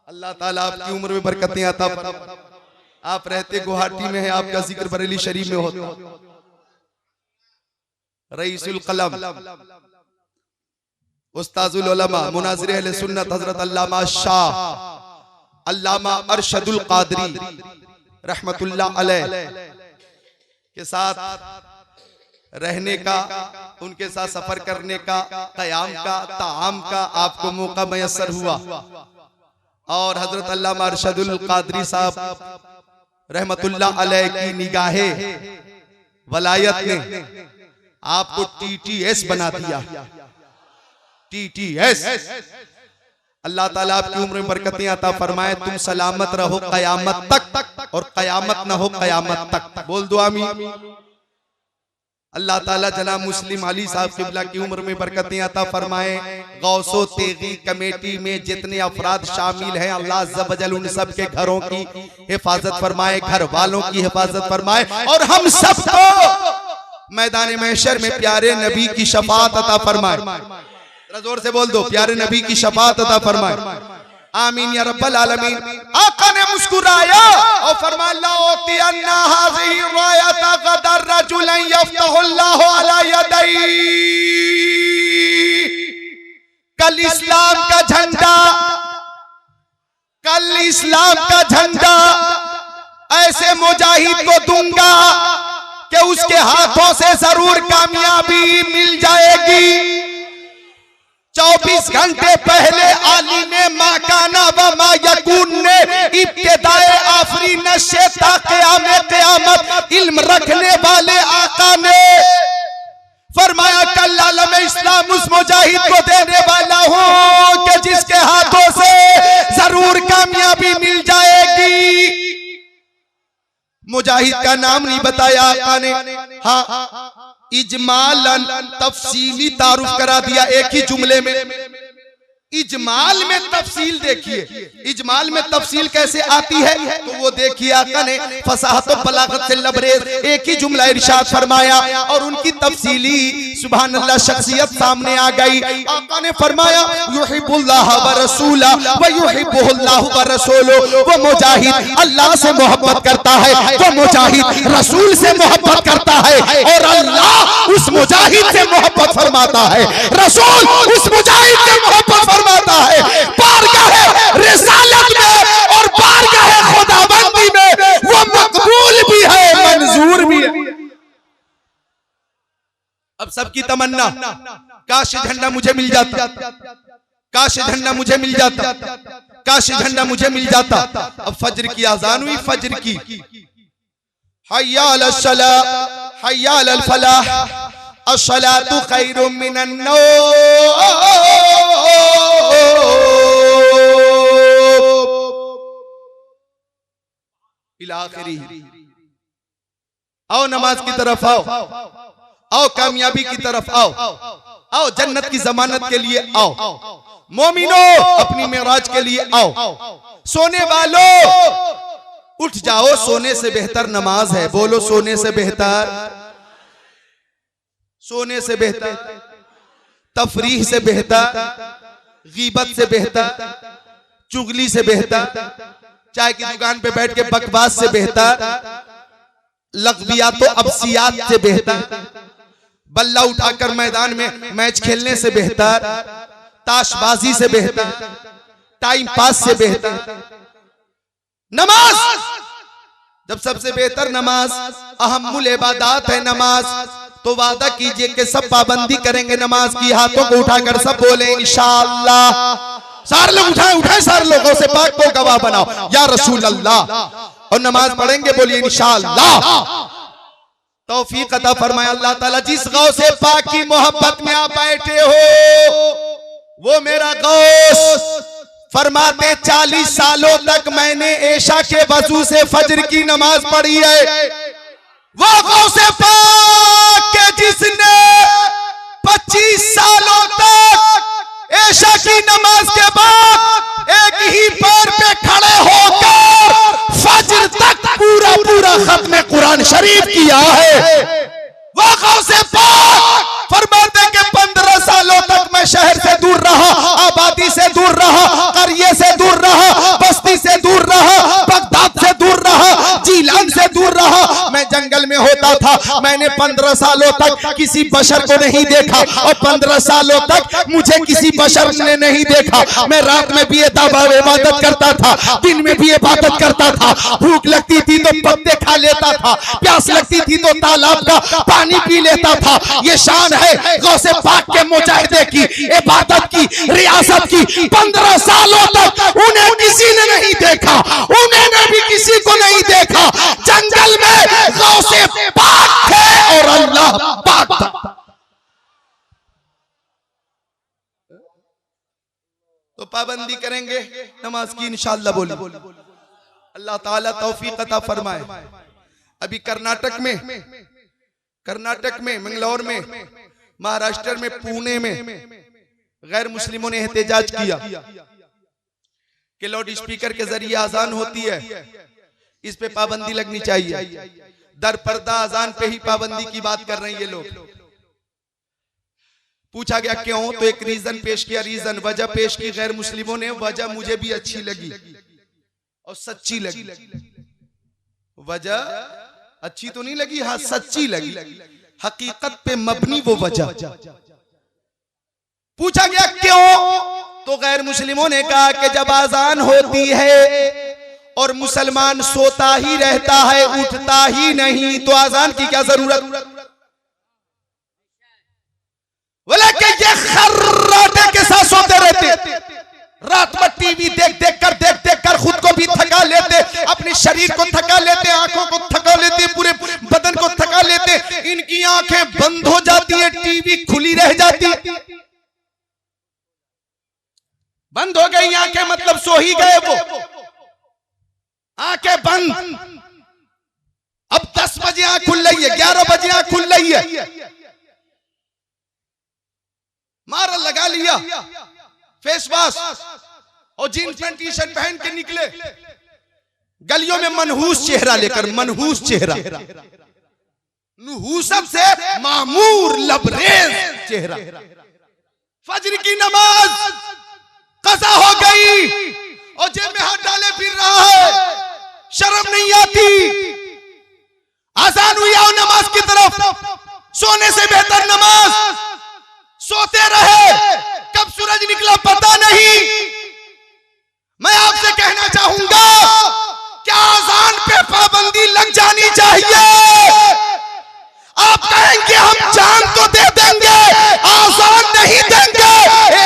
अल्लाह ताला आपकी उम्र में बरकतें अता फरमाए। आप रहते गुवाहाटी में हैं, आपका जिक्र बरेली शरीफ में होता। रईसुल कलम, उस्ताजुल उलमा, मुनाज़िर अहले सुन्नत हजरत अल्लामा शाह अल्लामा अरशदुल कादरी रहमतुल्लाह अलैह के साथ रहने का, उनके साथ सफर करने का, क़याम का, ताआम का आपको मौका मयस्सर हुआ। और हजरत अल्लामा अरशदुल कादरी साहब रहमतुल्लाह अलैह की निगाहे वलायत ने आपको TTS बना दिया। TTS, अल्लाह ताला आपकी उम्र में बरकतें अता फरमाए। तुम सलामत रहो क़यामत तक, और क़यामत न हो क़यामत तक। बोल दो आमीन। अल्लाह ताला जनाब मुस्लिम अली साहब क़िबला की उम्र में बरकतें अता फरमाए। गौसो तेगी कमेटी में जितने अफराद शामिल हैं, अल्लाह अज़्ज़ा वजल उन सब के घरों की हिफाजत फरमाए, घर वालों की हिफाजत फरमाए, और हम सबको मैदान महशर में प्यारे नबी की शफाअत अता फरमाए। जरा जोर से बोल दो, प्यारे नबी की शफाअत अता फरमाए। आमीन या रब्बल आलमीन। आका ने मुस्कुराया और फरमाया ला उतियन्ना हाज़िहि रायत गदर रजुलन यफ्तहुल्लाहु अला यदैहि। कल इस्लाम का झंडा, कल इस्लाम का झंडा ऐसे मुजाहिद को दूंगा कि उसके हाथों से जरूर कामयाबी मिल जाएगी। 24 घंटे पहले आलिम माकाना व मा यकून ने इब्तिदाए आफरीन से ता क़यामत इल्म रखने वाले आका ने फरमाया कल आलम इस्लाम उस मुजाहिद को देने वाला हूं कि जिसके हाथों से जरूर कामयाबी मिल जाएगी। मुजाहिद का नाम नहीं बताया आका ने, हाँ इजमालन तफसीली तारुफ करा दिया एक ही जुमले में। इजमाल में तफसील देखिए, इजमाल में तफसील कैसे आती है तो वो देखिए आका ने फसाहत और बलागत से लबरेज एक ही जुमला इरशाद फरमाया और उनकी तफसीली सुभान अल्लाह शख्सियत सामने आ गई। आका ने फरमाया युहिब्बुल्लाह व रसूला व युहिब्बुहुल्लाहु व रसूलुहु। वो मुजाहिद अल्लाह से मोहब्बत करता है, वो मुजाहिद रसूल से मोहब्बत करता है और अल्लाह उस मुजाहिद से मोहब्बत फरमाता है, रसूल उस मुजाहिद से मोहब्बत फरमाता है। बारगाह रिसालत में और बारगाह खुदाबंदी में वो मकबूल भी है, मंजूर भी है। अब सबकी तमन्ना काश झंडा मुझे मिल जाता, काश झंडा मुझे मिल जाता, काश झंडा मुझे मिल जाता। अब फज्र की आजान हुई, फज्र की हय्या अलस सलाह हय्या अलल फलाह अस्सलातु खैरुम मिनन नौम। आओ नमाज की तरफ आओ, आओ कामयाबी की तरफ आओ, आओ जन्नत की जमानत के लिए आओ, मोमिनो अपनी मेराज के लिए आओ। सोने वालों उठ जाओ, सोने से बेहतर नमाज है। बोलो सोने से बेहतर, सोने से बेहतर, तफरीह से बेहतर, गीबत से बेहतर, चुगली से बेहतर, चाय की दुकान पे बैठ के बकवास से बेहतर, लग़वियात तो अबसियात से बेहतर, बल्ला उठाकर मैदान में मैच खेलने से बेहतर, ताशबाजी से बेहतर, टाइम पास से बेहतर नमाज। जब सबसे बेहतर नमाज अहम्मुल इबादात है नमाज, तो वादा कीजिए कि सब पाबंदी करेंगे नमाज की। हाथों को उठाकर सब बोले इंशाअल्लाह। सारे लोग उठाए उठाए, सारे लोगों से पाक को गवाह बनाओ या रसूल अल्लाह, और नमाज पढ़ेंगे बोलिए इंशाअल्लाह। तौफीक अता फरमाए अल्लाह ताला। जिस गौ से पाक की मोहब्बत में आप बैठे हो वो मेरा गौस फरमाते 40 सालों तक मैंने ऐशा के वजू से फजर की नमाज पढ़ी है। वो गौसे पाक के जिसने 25 सालों तक ऐशा की नमाज के बाद एक ही पैर पे खड़े होकर फजर तक पूरा पूरा खत्म कुरान शरीफ किया है। वो गौसे पाक फरमाते कि 15 सालों तक मैं शहर से दूर रहा, आबादी से दूर रहा, करिए से दूर रहा, बस्ती से दूर रहा, बगदाद से दूर रहा, जीलान से दूर रहा। मैं जंगल में होता था। मैंने 15 सालों तक किसी बशर को नहीं देखा और 15 सालों तक मुझे किसी बशर ने नहीं देखा। मैं रात में भी इबादत करता था, दिन में भी इबादत करता था। भूख लगती थी तो पत्ते खा लेता था, प्यास लगती थी तो तालाब का पानी पी लेता था। ये शान है गौसे पाक के मुजाहिदे की, इबादत की, रियासत की। 15 सालों तक उन्हें किसी ने नहीं देखा, उन्हें भी किसी को नहीं देखा। जंगल में गौसे पाक थे और अल्लाह पाक था। तो पाबंदी करेंगे नमाज की इंशाअल्लाह। बोली अल्लाह ताला तौफीक अता फरमाए। अभी कर्नाटक में मंगलौर में, महाराष्ट्र में, पुणे में गैर मुस्लिमों ने एहतजाज किया कि लाउड स्पीकर के जरिए आजान होती है, इस पे पाबंदी लगनी चाहिए। दर पर्दा आजान पे ही पाबंदी की बात कर रहे हैं ये लोग। पूछा गया क्यों, तो एक रीजन पेश किया, रीजन वजह पेश की गैर मुस्लिमों ने। वजह मुझे भी अच्छी लगी और सच्ची लगी। वजह अच्छी तो नहीं लगी, हाँ सच्ची लगी, हकीकत पे मबनी वो वजह। पूछा गया क्यों, तो गैर मुस्लिमों ने कहा कि जब आजान होती है और मुसलमान सोता ही रहता है, उठता ही नहीं, तो आजान की क्या जरूरत? बोले कि ये खर्राटे के साथ सोते रहते, रात में टीवी देख देख कर खुद को भी थका लेते, अपने शरीर को थका लेते, आंखों को थका लेते, पूरे बदन को थका लेते। इनकी आंखें बंद हो जाती है, टीवी खुली रह जाती। बंद हो गई आंखें मतलब सो ही गए वो, आंखें बंद। अब 10 बजे आंख खुल रही है, 11 बजे आंख खुल रही है, मारा लगा लिया फेस वॉश और जींस पैंट टी शर्ट पहन के निकले गलियों में मनहूस चेहरा लेकर, मनहूस चेहरा, नुहूसत से मामूर लबरेज चेहरा। फजर की नमाज कज़ा हो गई और जेब में हाथ डाले फिर रहा है, शर्म नहीं आती। आजान हुई आओ नमाज की तरफ, सोने से बेहतर नमाज। सोते रहे, कब सूरज निकला पता नहीं। मैं आपसे कहना चाहूंगा क्या आजान पे पाबंदी लग जानी चाहिए? आप कहेंगे हम जान तो दे देंगे, आजान नहीं देंगे।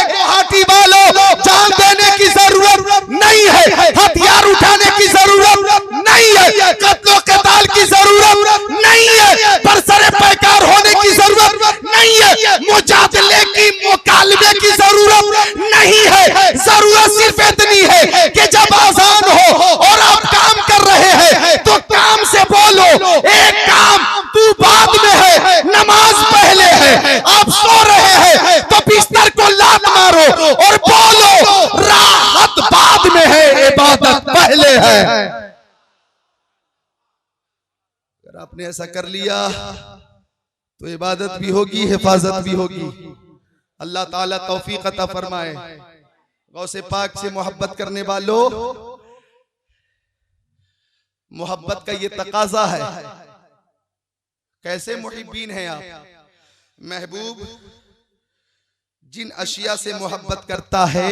गुवाहाटी वालों, जान देने की जरूरत नहीं है, हथियार उठाने की जरूरत नहीं है, कत्लो कताल की जरूरत नहीं है, बरसरे पैकार होने की जरूरत नहीं है, मुजादले की मुकालबे की जरूरत नहीं है। जरूरत सिर्फ इतनी है कि जब आजान हो और आप काम कर रहे हैं तो काम से बोलो, एक काम तू बाद में है, नमाज पहले है। आप सो रहे हैं तो बिस्तर को लात मारो और बोलो राहत बाद में है, इबादत पहले है। अगर आपने ऐसा कर लिया तो इबादत भी होगी, हिफाजत भी होगी। अल्लाह ताला तौफीक अता फरमाए। गौसे पाक से मोहब्बत करने वालों, मोहब्बत का ये तकाजा है। कैसे मुहिब्बीन हैं आप? महबूब जिन अशिया से मोहब्बत करता है,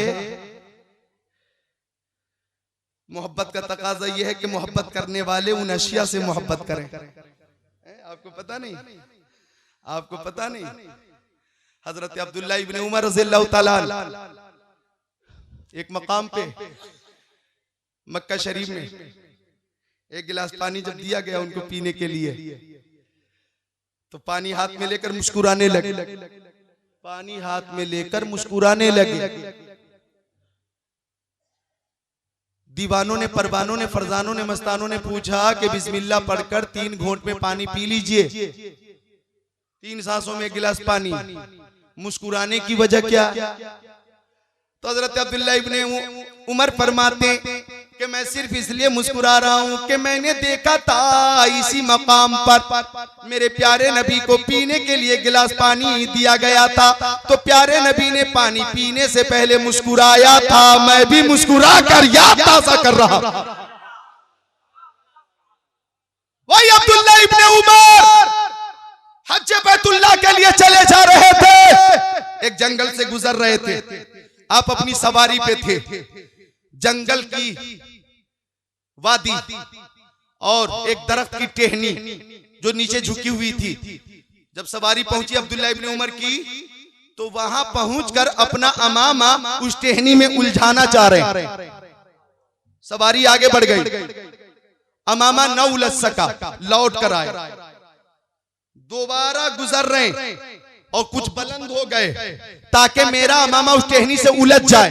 मोहब्बत का तकाजा यह है कि मोहब्बत करने वाले उन अशिया से मोहब्बत करें। आपको पता नहीं, आपको पता नहीं, हजरत अब्दुल्ला इब्ने उमर रज़ियल्लाहु ताला एक मकाम पे मक्का शरीफ में एक गिलास पानी जब दिया गया उनको पीने के लिए, तो पानी हाथ में लेकर मुस्कुराने लगे, पानी हाथ में लेकर मुस्कुराने लगे। दीवानों ने, परवानों ने, फरजानों ने, मस्तानों ने पूछा कि बिस्मिल्लाह पढ़कर 3 घूंट में पानी पी लीजिए, 3 सांसों में गिलास पानी। मुस्कुराने की वजह क्या? तो हजरत अब्दुल्ला इब्ने उमर फरमाते कि मैं सिर्फ इसलिए मुस्कुरा रहा हूं कि मैंने देखा था इसी मकाम पर मेरे प्यारे नबी को पीने के लिए गिलास पानी दिया गया था, तो प्यारे नबी ने पानी पीने से पहले मुस्कुराया था, मैं भी मुस्कुरा कर याद ताज़ा कर रहा। वही अब्दुल्ला इब्ने उमर हज बैतुल्लाह के लिए चले जा रहे थे, एक जंगल से गुजर रहे थे, आप अपनी सवारी पे थे। जंगल की वादी और एक दरख्त की टहनी जो नीचे झुकी हुई थी। जब सवारी पहुंची अब्दुल्ला इब्ने उमर की, तो वहां पहुंचकर अपना अमामा उस टहनी में उलझाना चाह रहे। सवारी आगे बढ़ गई, अमामा न उलझ सका, लौट कर आए, दोबारा गुजर रहे और कुछ बुलंद हो गए ताकि मेरा अमामा उस टहनी से उलझ जाए।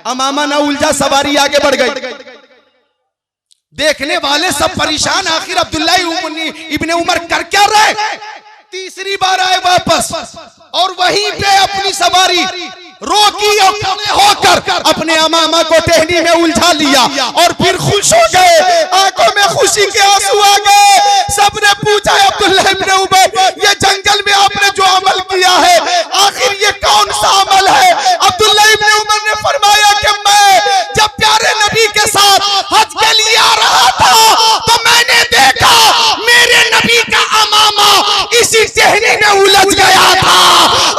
अमामा ना उलझा, सवारी आगे बढ़ गई। देखने वाले सब परेशान, आखिर अब्दुल्ला इब्ने उमर कर क्या रहे? तीसरी बार आए वापस और वहीं पे अपनी सवारी रोकी और खड़े होकर अपने अमामा को टहनी में उलझा लिया और फिर खुश हो गए, आंखों में खुशी के आंसू आ गए। सबने पूछा अब्दुल्ला इब्ने उमर, ये जंगल में आपने जो अमल किया है आखिर ये कौन सा अमल है? अब्दुल्ला इब्ने उमर ने फरमाया कि मैं जब प्यारे नबी के साथ हज के लिए आ रहा था तो मैंने देखा मेरे नबी का अमामा इसी टहनी में उलझ गया था।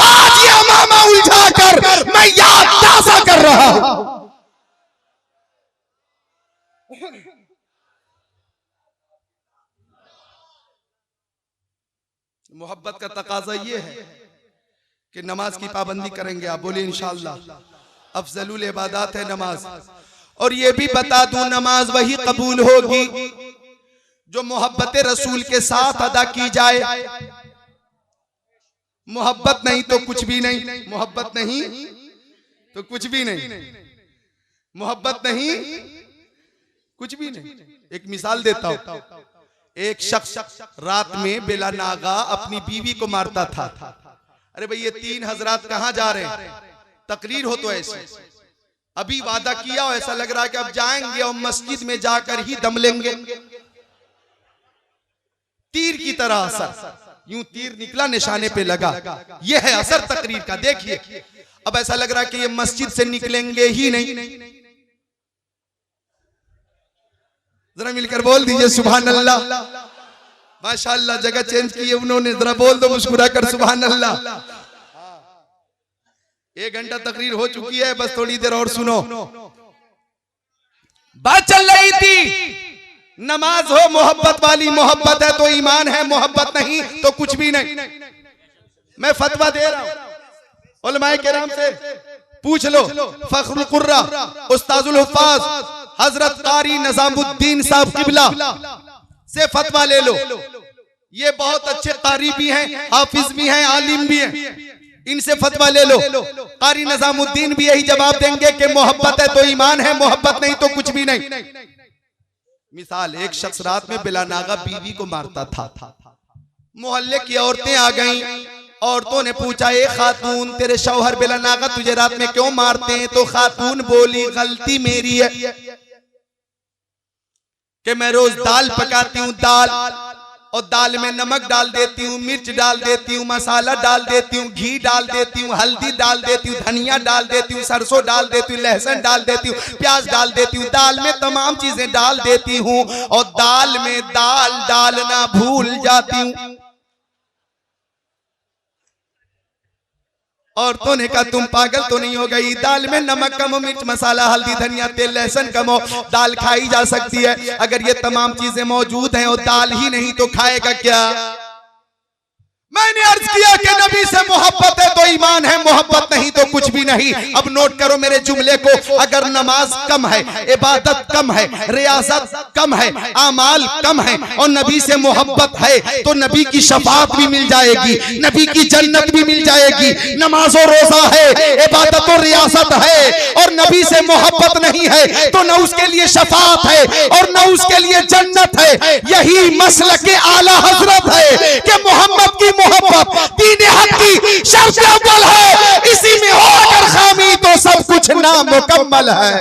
आज ये अमामा उलझा कर मैं याद ताज़ा कर रहा हूं। मोहब्बत का तकाजा ये है कि नमाज की पाबंदी करेंगे आप, बोले इंशाअल्लाह। अफजलुल इबादत है नमाज। और ये भी बता दूं, नमाज वही कबूल होगी जो मोहब्बत रसूल के साथ अदा की जाए। मोहब्बत नहीं तो कुछ भी नहीं, मोहब्बत नहीं तो कुछ भी नहीं, मोहब्बत नहीं कुछ भी नहीं। एक मिसाल देता हूं, एक शख्स रात में बेला नागा अपनी बीवी को मारता था। अरे भाई ये 3 हजरात कहां जा रहे हैं, तकरीर हो तो ऐसे, अभी वादा किया हो, ऐसा लग रहा है कि अब जाएंगे और मस्जिद में जाकर ही दम लेंगे। तीर की तरह असर, यूं तीर निकला निशाने पे लगा, यह है असर तकरीर का। देखिए अब ऐसा लग रहा है कि ये मस्जिद से निकलेंगे ही नहीं। जरा मिलकर बोल दीजिए सुभान अल्लाह। माशाअल्लाह जगह चेंज की है उन्होंने, जरा बोल दो मुस्कुरा कर सुभान अल्लाह। 1 घंटा तकरीर हो चुकी है, बस थोड़ी देर और सुनो। बात चल रही थी नमाज हो मोहब्बत वाली, मोहब्बत है तो ईमान है, मोहब्बत नहीं तो कुछ भी नहीं। मैं फतवा दे रहा हूं, उलमाए किराम से पूछ लो। फखरुल कुर्रा उस्ताजुल हुफ्फाज हजरत कारी निजामुद्दीन साहब किबला से फतवा ले लो। ये बहुत अच्छे कारी भी हैं, हाफिज भी हैं, आलिम भी हैं, इनसे फतवा ले लो। कारी निजामुद्दीन भी यही जवाब देंगे कि मोहब्बत है तो ईमान है, मोहब्बत नहीं तो कुछ भी नहीं। मिसाल, एक शख्स रात में बिला नागा बीवी को मारता था। मोहल्ले की औरतें आ गईं। औरतों ने पूछा, ए खातून तेरे शौहर बिला नागा तुझे रात में क्यों मारते हैं? तो खातून बोली, गलती मेरी है कि मैं रोज दाल पकाती हूँ, दाल और दाल में नमक डाल देती हूँ, मिर्च डाल देती हूँ, मसाला डाल देती हूँ, घी डाल देती हूँ, हल्दी डाल देती हूँ, धनिया डाल देती हूँ, सरसों डाल देती हूँ, लहसुन डाल देती हूँ, प्याज डाल देती हूँ, दाल में तमाम चीजें डाल देती हूँ और दाल में दाल डालना भूल जाती हूँ। औरतों ने कहा तुम पागल तो नहीं हो गई? दाल में नमक कम हो, मिर्च मसाला हल्दी धनिया तेल लहसुन कम हो, दाल खाई जा सकती है। अगर ये तमाम चीजें मौजूद हैं और दाल ही नहीं तो खाएगा क्या? मैंने अर्ज किया कि नबी से मोहब्बत है तो ईमान है, मोहब्बत नहीं तो कुछ भी नहीं। अब नोट करो मेरे जुमले को, अगर नमाज कम है, इबादत कम है, रियासत कम है, आमाल कम है और नबी से मोहब्बत है तो नबी की शफाअत भी मिल जाएगी, नबी की जन्नत भी मिल जाएगी। नमाज और रोजा है, इबादत और रियासत है और नबी से मोहब्बत नहीं है तो न उसके लिए शफाअत है और न उसके लिए जन्नत है। यही मसलक के आला हजरत है कि मोहम्मद की मोहब्बत दीन हक की शर्त अव्वल है, इसी में हो अगर खामी तो सब कुछ नामुकम्मल है।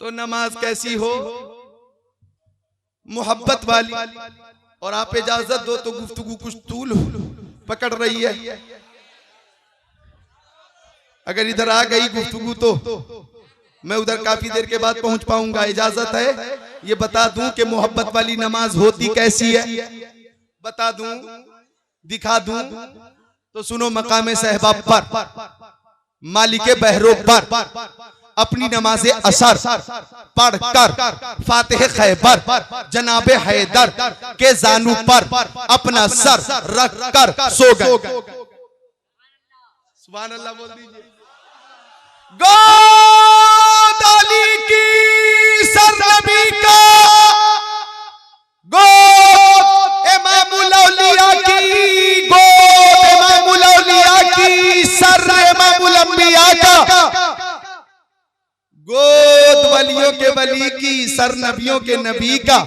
तो नमाज कैसी हो? मोहब्बत वाली। और आप इजाजत दो तो गुफ्तगू कुछ तूल पकड़ रही है, अगर इधर आ गई गुफ्तगू तो मैं उधर काफी देर के बाद पहुंच पाऊंगा। इजाजत है? ये बता दूं कि मोहब्बत वाली नमाज होती कैसी है, बता दूं, दिखा दूं तो सुनो। मकामे सहबा पर, मालिके बहरो पर अपनी नमाज़े असर पढ़कर फातिह खैबर जनाबे हैदर के जानू पर अपना सर रख कर सो गए। सुभान अल्लाह बोल दीजिए। गोद अली की सर नबी का, गोद इमामुल औलिया की, गोद इमामुल औलिया की, सर इमामुल अंबिया का, गोद वलियों के वली की, सर नबियों के नबी का,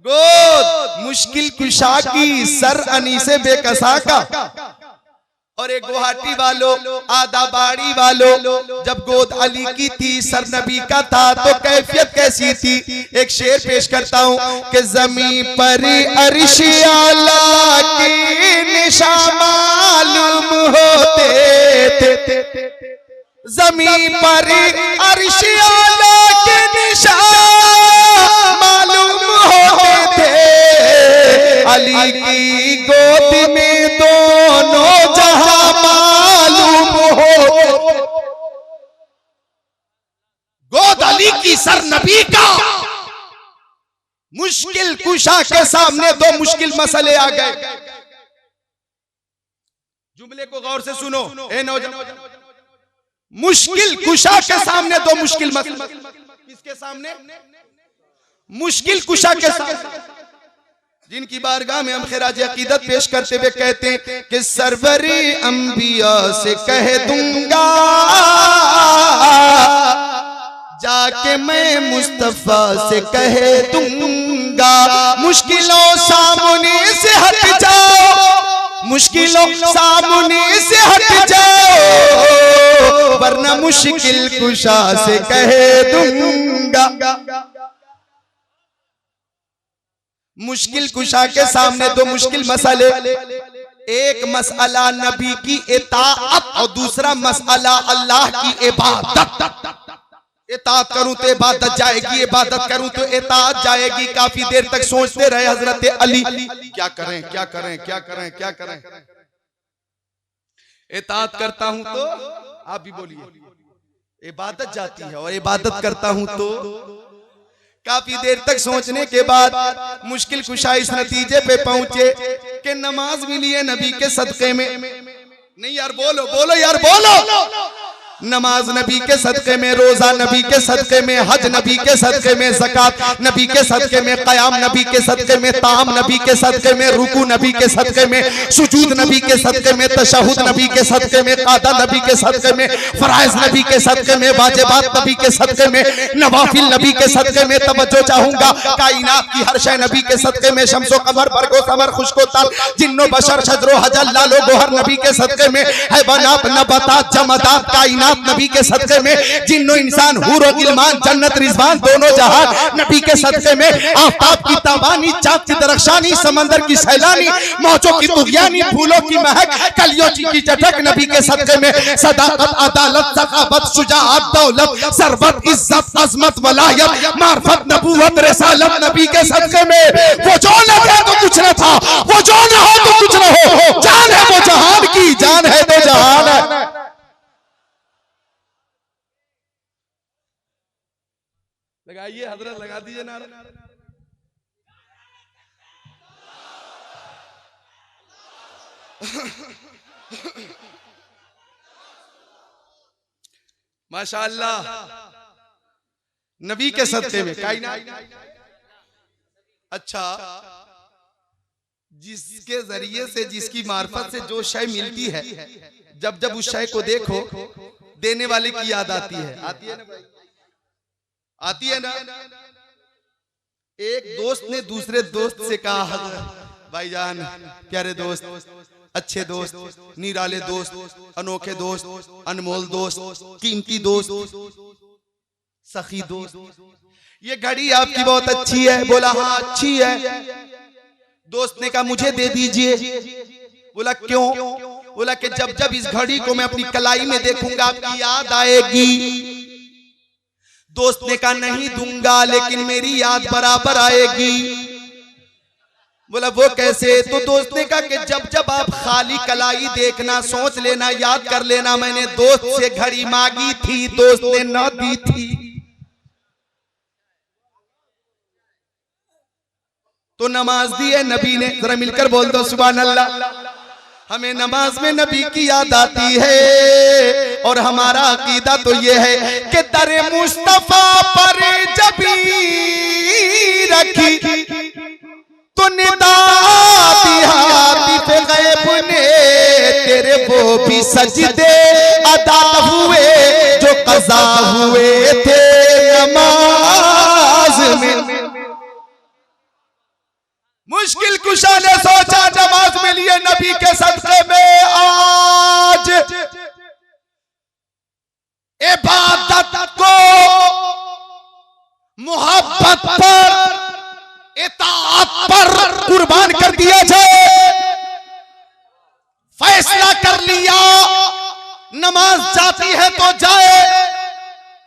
गोद मुश्किल कुशा की, सर अनीसे बेकसा का। और एक गुवाहाटी वालों, आदाबाड़ी वालों, जब गोद अली की थी, सर नबी का था तो कैफियत कैसी थी? एक शेर पेश करता हूं कि ज़मीं पर अर्श आला की निशा मालूम होते थे, ज़मीं पर अर्श आला के निशा मालूम होते थे, अली की गोद में दोनों जहां मालूम हो। गोद अली की, सर नबी का, मुश्किल कुशा के सामने दो मुश्किल मसले आ गए। जुमले को गौर से सुनो ए नौजवान, मुश्किल कुशा के सामने दो मुश्किल मसले। किसके सामने? मुश्किल कुशा के सामने, जिनकी बारगाह में हम खिराज अकीदत पेश करते हुए कहते हैं कि सरवरी अंबिया से कह दूंगा जाके मैं मुस्तफा से कह दूंगा, मुश्किलों सामने से हट जाओ, मुश्किलों सामने से हट जाओ, वरना मुश्किल कुशा से कह दूंगा। मुश्किल कुशा के सामने दो मुश्किल मसले, एक मसला नबी की इताअत और दूसरा मसला अल्लाह की इबादत। इताअत करूं तो इबादत जाएगी, इबादत करूं तो इताअत जाएगी। काफी देर तक सोचते रहे हजरत अली, क्या करें क्या करें क्या करें क्या करें। इताअत करता हूं तो आप भी बोलिए इबादत जाती है, और इबादत करता हूं तो। काफी देर तक सोचने के बाद मुश्किल कुशा इस नतीजे पे पहुंचे कि नमाज मिली है नबी के सदके में। नहीं यार बोलो बोलो यार बोलो। नमाज नबी के सदके में, रोजा नबी के सदके में, हज नबी के सदके में, ज़कात नबी के सदके में, क़याम नबी के सदके में, ताम नबी के सदके में, रुकू नबी के सदके में, सुजूद नबी के सदके में, तशहुद नबी के सदके में, क़ादा नबी के सदके में, फराइज़ नबी के सदके में, वाजिबात नबी के सदके में, नवाफिल नबी के सदके में। तवज्जो चाहूंगा, कायनात की हर शय नबी के सदके में, शम्सो कमर बरगो समर खुशको ताल जिन्नो बशर शजरो हजल लालो गोहर नबी के सदके में, हैवानात नबातात जमादात कायनात नबी के सदके में, जिन्नो इंसान हूर और गिलमान जन्नत रिजवान दोनों जहां नबी के सदके में, आफताब की ताबानी चाँद की दरख्शानी समंदर की सैलानी मौजों की तुग़यानी फूलों की महक कलियों की चटक नबी के सदके में, सदाकत अदालत सखावत शुजाअत दौलत सरबत इज्जत अजमत वलायत मार्फत नबूवत रिसालत नबी के सदके में। वो जो न था तो कुछ न था, वो जो न हो तो कुछ न हो, जान है वो जहान की, जान है तो जहान है। लगाइए हजरत, लगा दीजिए नारा। माशाअल्लाह नबी के सदके में कायनात। अच्छा, जिसके जरिए से, जिसकी मार्फत से जो शय मिलती है, जब जब उस शय को देखो देने वाले की याद आती है। आती है ना भाई, आती है ना। एक दोस्त ने दूसरे दोस्त से कहा, भाईजान प्यारे दोस्त, अच्छे दोस्त, निराले दोस्त, अनोखे दोस्त, अनमोल दोस्त, कीमती दोस्त, सखी दोस्त, ये घड़ी आपकी बहुत अच्छी है। बोला हाँ अच्छी है। दोस्त ने कहा मुझे दे दीजिए। बोला क्यों? बोला कि जब जब इस घड़ी को मैं अपनी कलाई में देखूंगा आपकी याद आएगी। दोस्त ने कहा नहीं दूंगा, लेकिन मेरी याद बराबर आएगी। बोला वो कैसे? तो दोस्त ने कहा कि जब जब आप खाली कलाई देखना, सोच लेना, याद कर लेना मैंने दोस्त से घड़ी मांगी थी, दोस्त ने न दी थी। तो नमाज दी है नबी ने, जरा मिलकर बोल दो सुभान अल्लाह। हमें नमाज में नबी की याद आती है, और हमारा अकीदा तो ये है कि दरे मुस्तफा पर जब रखी तो निदा गैब ने तेरे वो भी सजदे अदा हुए जो कज़ा हुए थे नमाज में। मुश्किल कुशा ने सोचा नमाज में लिए नबी के सदके में आज इबादत को मोहब्बत पर, इताअत पर कुर्बान कर दिया जाए। फैसला कर लिया, नमाज जाती है तो जाए,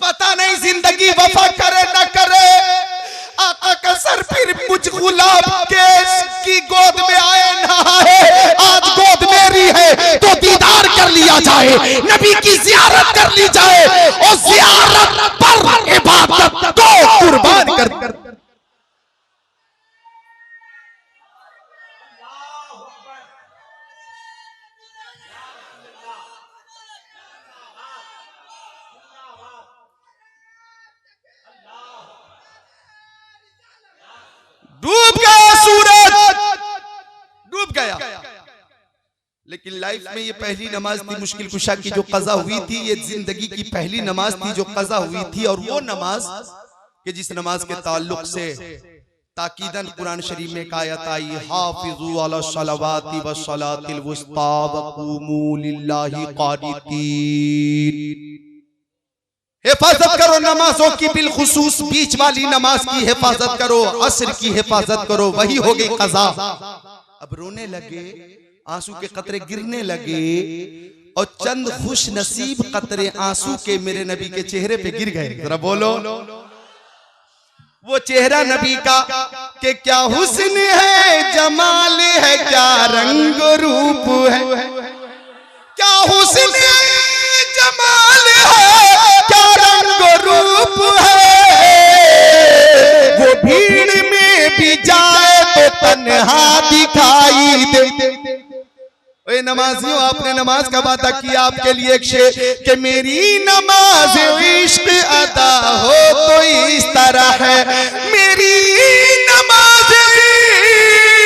पता नहीं जिंदगी वफा करे न करे। आका का सर फिर मुझ गुलाब के की गोद में आए ना आए, आज गोद मेरी है तो दीदार कर लिया जाए, नबी की ज़ियारत कर ली जाए, और ज़ियारत पर इबादत को कुर्बान कर। लेकिन लाइफ में ये पहली नमाज थी मुश्किल कुशा की जो कज़ा हुई थी, ये जिंदगी की पहली नमाज थी जो कज़ा हुई थी। और वो नमाज कि जिस नमाज के ताल्लुक से ताकीदन कुरान शरीफ में एक आयत आई, हाफिजू अला सलावाति व सलातिल वुस्ता व क़ूमू लिल्लाहि क़ानितीन। हिफाजत करो नमाजों की, बिलखुसूस बीच वाली नमाज की हिफाजत करो, असर की हिफाजत करो। वही हो गई कज़ा। अब रोने लगे, आंसू के कतरे गिरने लगे और चंद खुश नसीब कतरे आंसू के मेरे नबी के चेहरे पे गिर गए। जरा बोलो, वो चेहरा नबी का कि क्या हुस्न है, जमाल है, क्या रंग रूप है, क्या हुस्न है, जमाल है, क्या रंग रूप है। वो भीड़ में भी जाए तो तन्हा दिखाई दे। ओए नमाजियों, आपने नमाज का वादा किया, आपके लिए एक शेर कि मेरी नमाज इश्क अदा हो तो इस तरह है, मेरी नमाज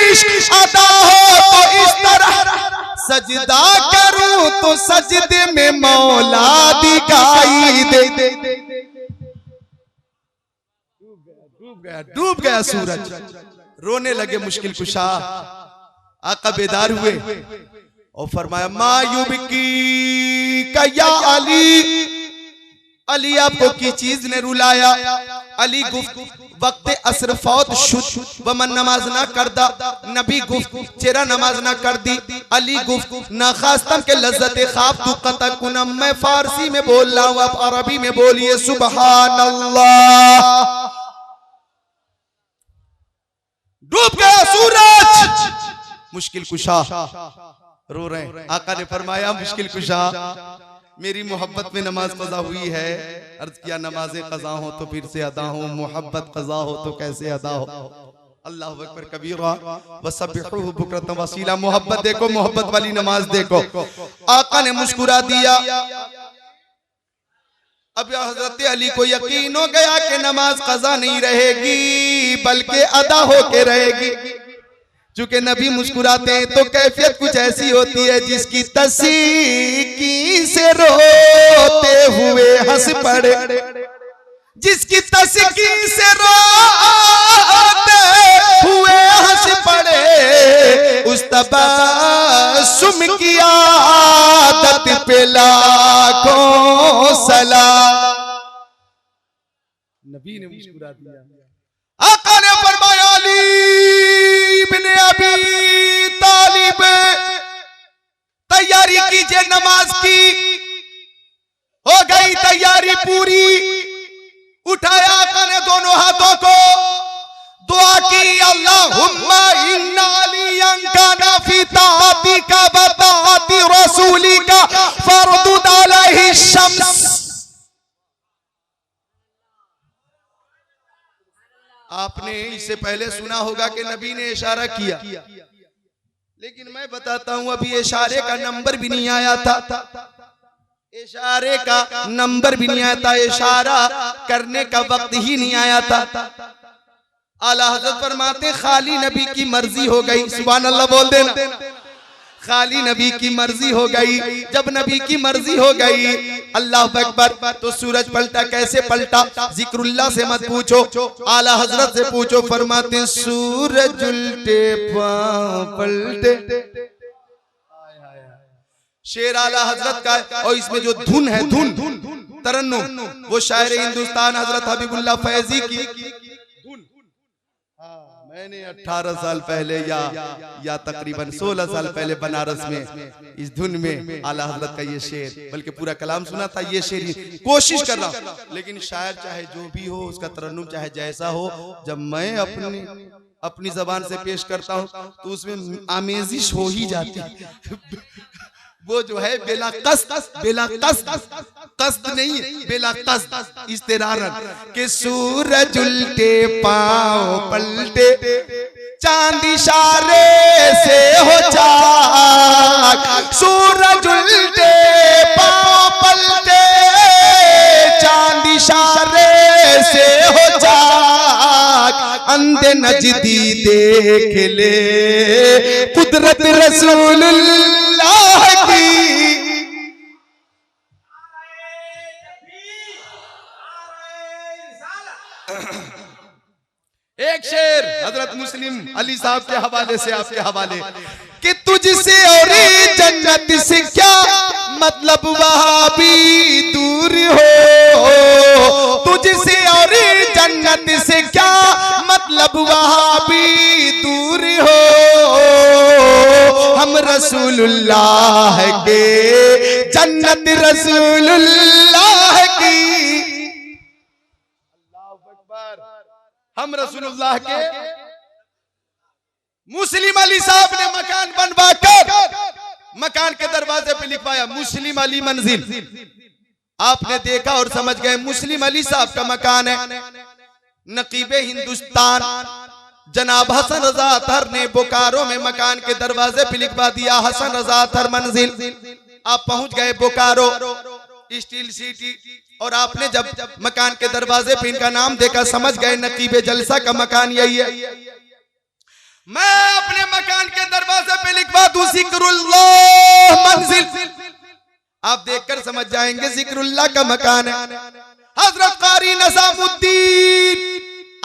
इश्क अदा हो तो इस तरह, सजदा करूं तो सजदे में मौला दिखाई दे। डूब गया सूरज, रोने लगे मुश्किल कुशा। आका बेदार हुए और फरमाया मायूबकी का या अली, अली आपको की चीज ने रुलाया। अली वक्त असर फौत शुद वमन नमाज ना करदा, नबी गुफ्त चेरा नमाज ना कर दी। अली गुफ्त ना खास्तम के लज्जत ख्वाब तू कता कुनम। मैं फारसी में बोल रहा हूं, आप अरबी में बोलिए सुबहान अल्लाह। डूब गया सूरज, मुश्किल कुशा रो रहे हैं। आका ने फरमाया मुश्किल कुशा, मेरी मोहब्बत में नमाज कज़ा हुई है। अर्ज किया नमाज़े कज़ा हो तो फिर से अदा हो, मोहब्बत कज़ा हो तो कैसे अदा हो। अल्लाह अकबर कबीरा वसब्बिहुहु बुक्रतन वसीला। मोहब्बत देखो, मोहब्बत वाली नमाज देखो। आका ने मुस्कुरा दिया। अब हजरत अली को यकीन हो गया कि नमाज कज़ा नहीं रहेगी बल्कि अदा होके रहेगी। चूंकि नबी मुस्कुराते हैं तो कैफियत कुछ ऐसी होती है जिसकी तस्कीन से रोते हुए हंस पड़े, जिसकी तस्कीन से रोते हुए हंस पड़े। उस तबस्सुम की आदत पे लाखों सलाम। नबी ने मुस्कुरा दिया। आका ने फरमाया अली इब्ने अबी तालिब, तैयारी कीजिए नमाज की। हो गई तैयारी पूरी। उठाया आका ने दोनों हाथों को, दुआ की अल्लाहुम्मा इन्ना अलियन काना फी ताअतिका व ताअति रसूलिका फरदुद अलैहि शम्स। आपने इससे पहले सुना होगा कि नबी ने इशारा किया, लेकिन मैं बताता हूं अभी इशारे का नंबर भी नहीं आया था। इशारे का नंबर भी नहीं आया था, इशारा करने का वक्त ही नहीं आया था। आला हज़रत फरमाते खाली नबी की मर्जी हो गई। सुभान अल्लाह बोल देना। खाली नबी की मर्जी हो गई। जब नबी की मर्जी हो गई, अल्लाह अकबर, तो सूरज पलटा। कैसे पलटा? जिक्रुल्लाह से मत पूछो, आला हजरत से पूछो। फरमाते सूरज उल्टे पांव पलटे। शेर आला हजरत का, और इसमें जो धुन है, धुन तरन्नुम, वो शायर हिंदुस्तान हजरत हबीबुल्लाह फैजी की धुन। मैंने 18 साल पहले या तकरीबन 16 साल पहले बनारस में इस धुन में आला हजरत का ये शेर, बल्कि पूरा कलाम सुना था। ये शेर कोशिश कर रहा हूं, लेकिन शायर चाहे जो भी हो, उसका तरन्नुम चाहे जैसा हो, जब मैं अपनी जबान से पेश करता हूं तो उसमें आमेजिश हो ही जाती। वो जो है बेला कस्त नहीं, बेला कस्त इस्तेरारन के सूरज उल्टे पांव पलटे, चांद इशारे से हो चाक। सूरज उल्टे पांव पलटे, चांद इशारे से हो चाक। अंधे नजदी देख ले कुदरत रसूलुल्लाह रसूलुल्लाह की। एक शेर हजरत मुस्लिम अली साहब के हवाले से आपके हवाले कि तुझसे और जन्नत से क्या मतलब वहां भी दूर हो, तुझसे और जन्नत से क्या मतलब वहां भी दूर हो, हम रसूलुल्लाह के जन्नत रसूलुल्लाह की। हम रसूलुल्लाह के। मुस्लिम अली साहब ने मकान बनवाकर मकान के दरवाजे पे लिखवाया मुस्लिम अली मंजिल। आपने देखा और समझ गए मुस्लिम अली साहब का मकान है। नकीबे हिंदुस्तान जनाब हसन रजा अतहर ने बोकारो में मकान के दरवाजे पे लिखवा दिया हसन रजा अतहर मंजिल। आप पहुंच गए बोकारो स्टील सिटी और आपने जब मकान के दरवाजे पे इनका नाम देखा समझ गए नकीबे जलसा का मकान यही है। मैं अपने मकान के दरवाजे पे लिखवा दूं जिक्रुल्लाह मंजिल, आप देखकर समझ जाएंगे जिक्रुल्लाह का मकान है। हजरत कारी निजामुद्दीन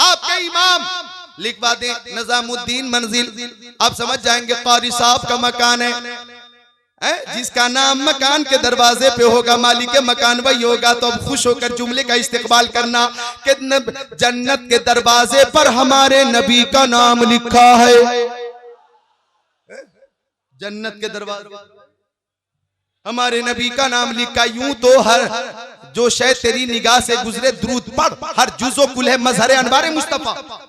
आपके इमाम लिखवा दें निजामुद्दीन मंजिल, आप समझ जाएंगे कारी साहब का मकान है। जिसका नाम मकान के दरवाजे पे होगा मालिक मकान वही होगा। तो अब खुश होकर जुमले का इस्तेकबाल करना कि जन्नत के दरवाजे पर हमारे नबी का नाम लिखा है। जन्नत के दरवाजे हमारे नबी का नाम लिखा। यूं तो हर जो शय तेरी निगाह से गुजरे दुरूद पढ़, हर जुज़ो कुल है मजहर अनवार मुस्तफा।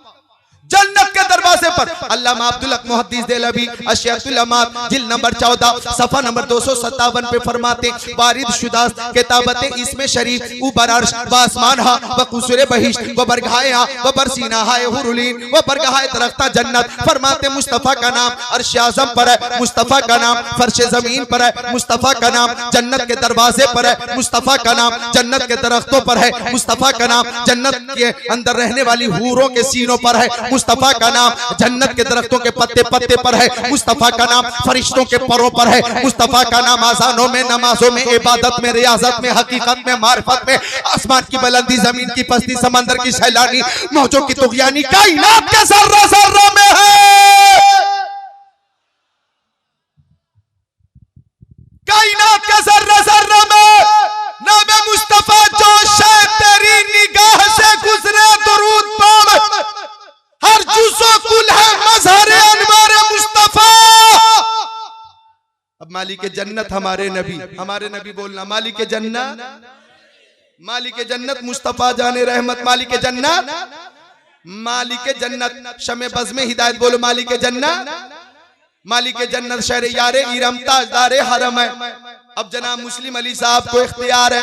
जन्नत के दरवाजे पर अल्लामा अब्दुल हक मुहद्दिस देहलवी अशरियतुल अमात जिल्द नंबर 14 सफा नंबर 257 पे फरमाते वारिद शुदा किताबते इसमें शरीफ ऊपर अर्श व आसमान हा व कुसुरे बहिश्त व बरगाहे हा व बरसीना हा हुरुलीन व बरगाहे दरख्ता जन्नत। फरमाते मुस्तफा का नाम अर्श आज़म पर है, मुस्तफा का नाम फर्श जमीन पर है, मुस्तफा का नाम जन्नत के दरवाजे पर है, मुस्तफा का नाम जन्नत के दरख्तों पर है, मुस्तफा का नाम जन्नत के अंदर रहने वाली हूरों के सीनों पर है, मुस्तफा का नाम जन्नत के दरख्तों के पत्ते पत्ते पर है, मुस्तफा का नाम फरिश्तों के परों पर है, मुस्तफा का नाम आज़ानों में नमाजों में इबादत में रियाजत में हकीकत में मारिफत में आसमान की बुलंदी जमीन की पस्ती समंदर की सैलानी मौजों की तुग़यानी कायनात के ज़र्रा ज़र्रा में है। कायनात के ज़र्रा ज़र्रा में नाम मुस्तफा जो शायद तेरी निगाह से गुजरे दुरूद पढ़, हर जुज़ो कुल है मज़हर अनवार मुस्तफा। अब मालिक जन्नत हमारे नबी बोलना मालिक जन्नत, मालिक जन्नत मुस्तफा जाने रहमत, मालिक जन्नत शमे बज़ में हिदायत बोलो मालिक जन्नत शहर यारे इरम ताजदारे हरम है। अब जनाब मुस्लिम अली साहब को इख्तियार है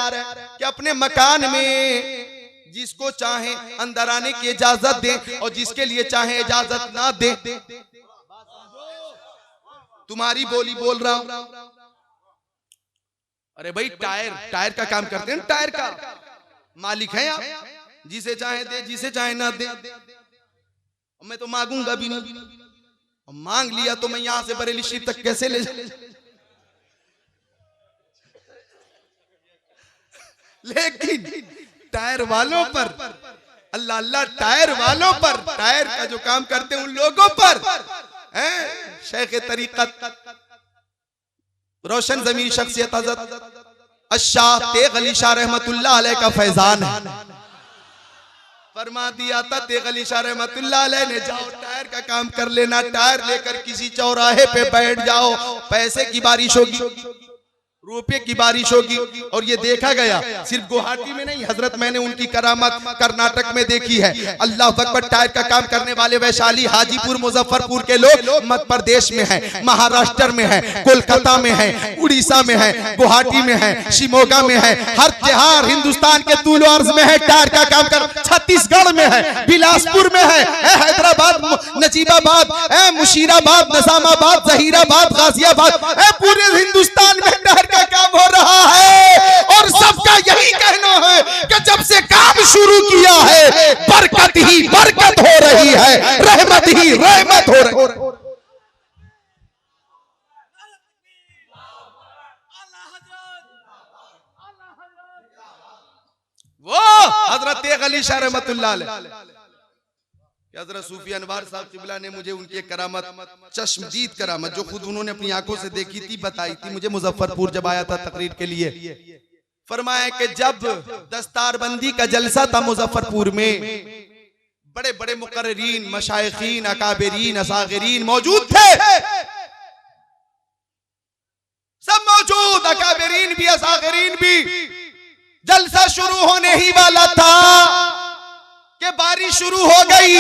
कि अपने मकान में जिसको चाहे अंदर आने की इजाजत दें और जिसके लिए चाहे इजाजत ना दें। तुम्हारी बोली बोल रहा हूं। अरे भाई टायर का काम करते हैं, टायर का मालिक है आप, जिसे चाहे दे जिसे चाहे ना दे। मैं तो मांगूंगा भी नहीं, मांग लिया तो मैं यहां से बरेली शरीफ तक कैसे ले लेकिन टायर वालों पर अल्लाह अल्लाह, टायर वालों पर, टायर का जो काम करते हैं उन लोगों पर शेख तरीकत रोशन ज़मीर शख्सियत हज़रत अशाह तेग अली शाह रहमतुल्लाह अलैह का फैजान है। फरमा दिया था तेग अली शाह रहमतुल्लाह अलैह ने, जाओ टायर का काम कर लेना, टायर लेकर किसी चौराहे पे बैठ जाओ, पैसे की बारिश होगी, रुपये की बारिश होगी। और ये देखा गया सिर्फ गुवाहाटी में नहीं हजरत, मैंने उनकी करामत कर्नाटक में देखी है। अल्लाह अकबर। टायर का काम करने वाले वैशाली हाजीपुर मुजफ्फरपुर के लोग मध्य प्रदेश में है, महाराष्ट्र में है, कोलकाता में है, उड़ीसा में है, गुवाहाटी में है, शिमोगा में है, हर जहां हिंदुस्तान के तूल अर्ज में है टायर का काम कर। छत्तीसगढ़ में है, बिलासपुर में है, हैदराबाद, नजीबाबाद, मुशीराबाद, निजामाबाद, जहीराबाद, गाजियाबाद, पूरे हिंदुस्तान में टायर का काम हो रहा है। और सबका यही कहना है कि जब से काम शुरू किया है बरकत ही बरकत हो रही है, रहमत ही रहमत हो रही है। हजरत अली शाह रहमतुल्लाह अलैह, हजरत सूफी अनवार साहब किबला ने मुझे उनकी करामत, चश्मदीद करामत जो खुद उन्होंने अपनी आंखों से देखी थी, बताई थी मुझे मुजफ्फरपुर जब आया था तकरीर के लिए। फरमाया कि जब दस्तारबंदी का जलसा था मुजफ्फरपुर में, बड़े बड़े मुकर्रिरीन, मशाइखीन, अकाबिरीन, असागिरीन मौजूद थे, सब मौजूद, अकाबिरीन भी असागिरीन भी। जलसा शुरू होने ही वाला था कि बारिश शुरू हो गई।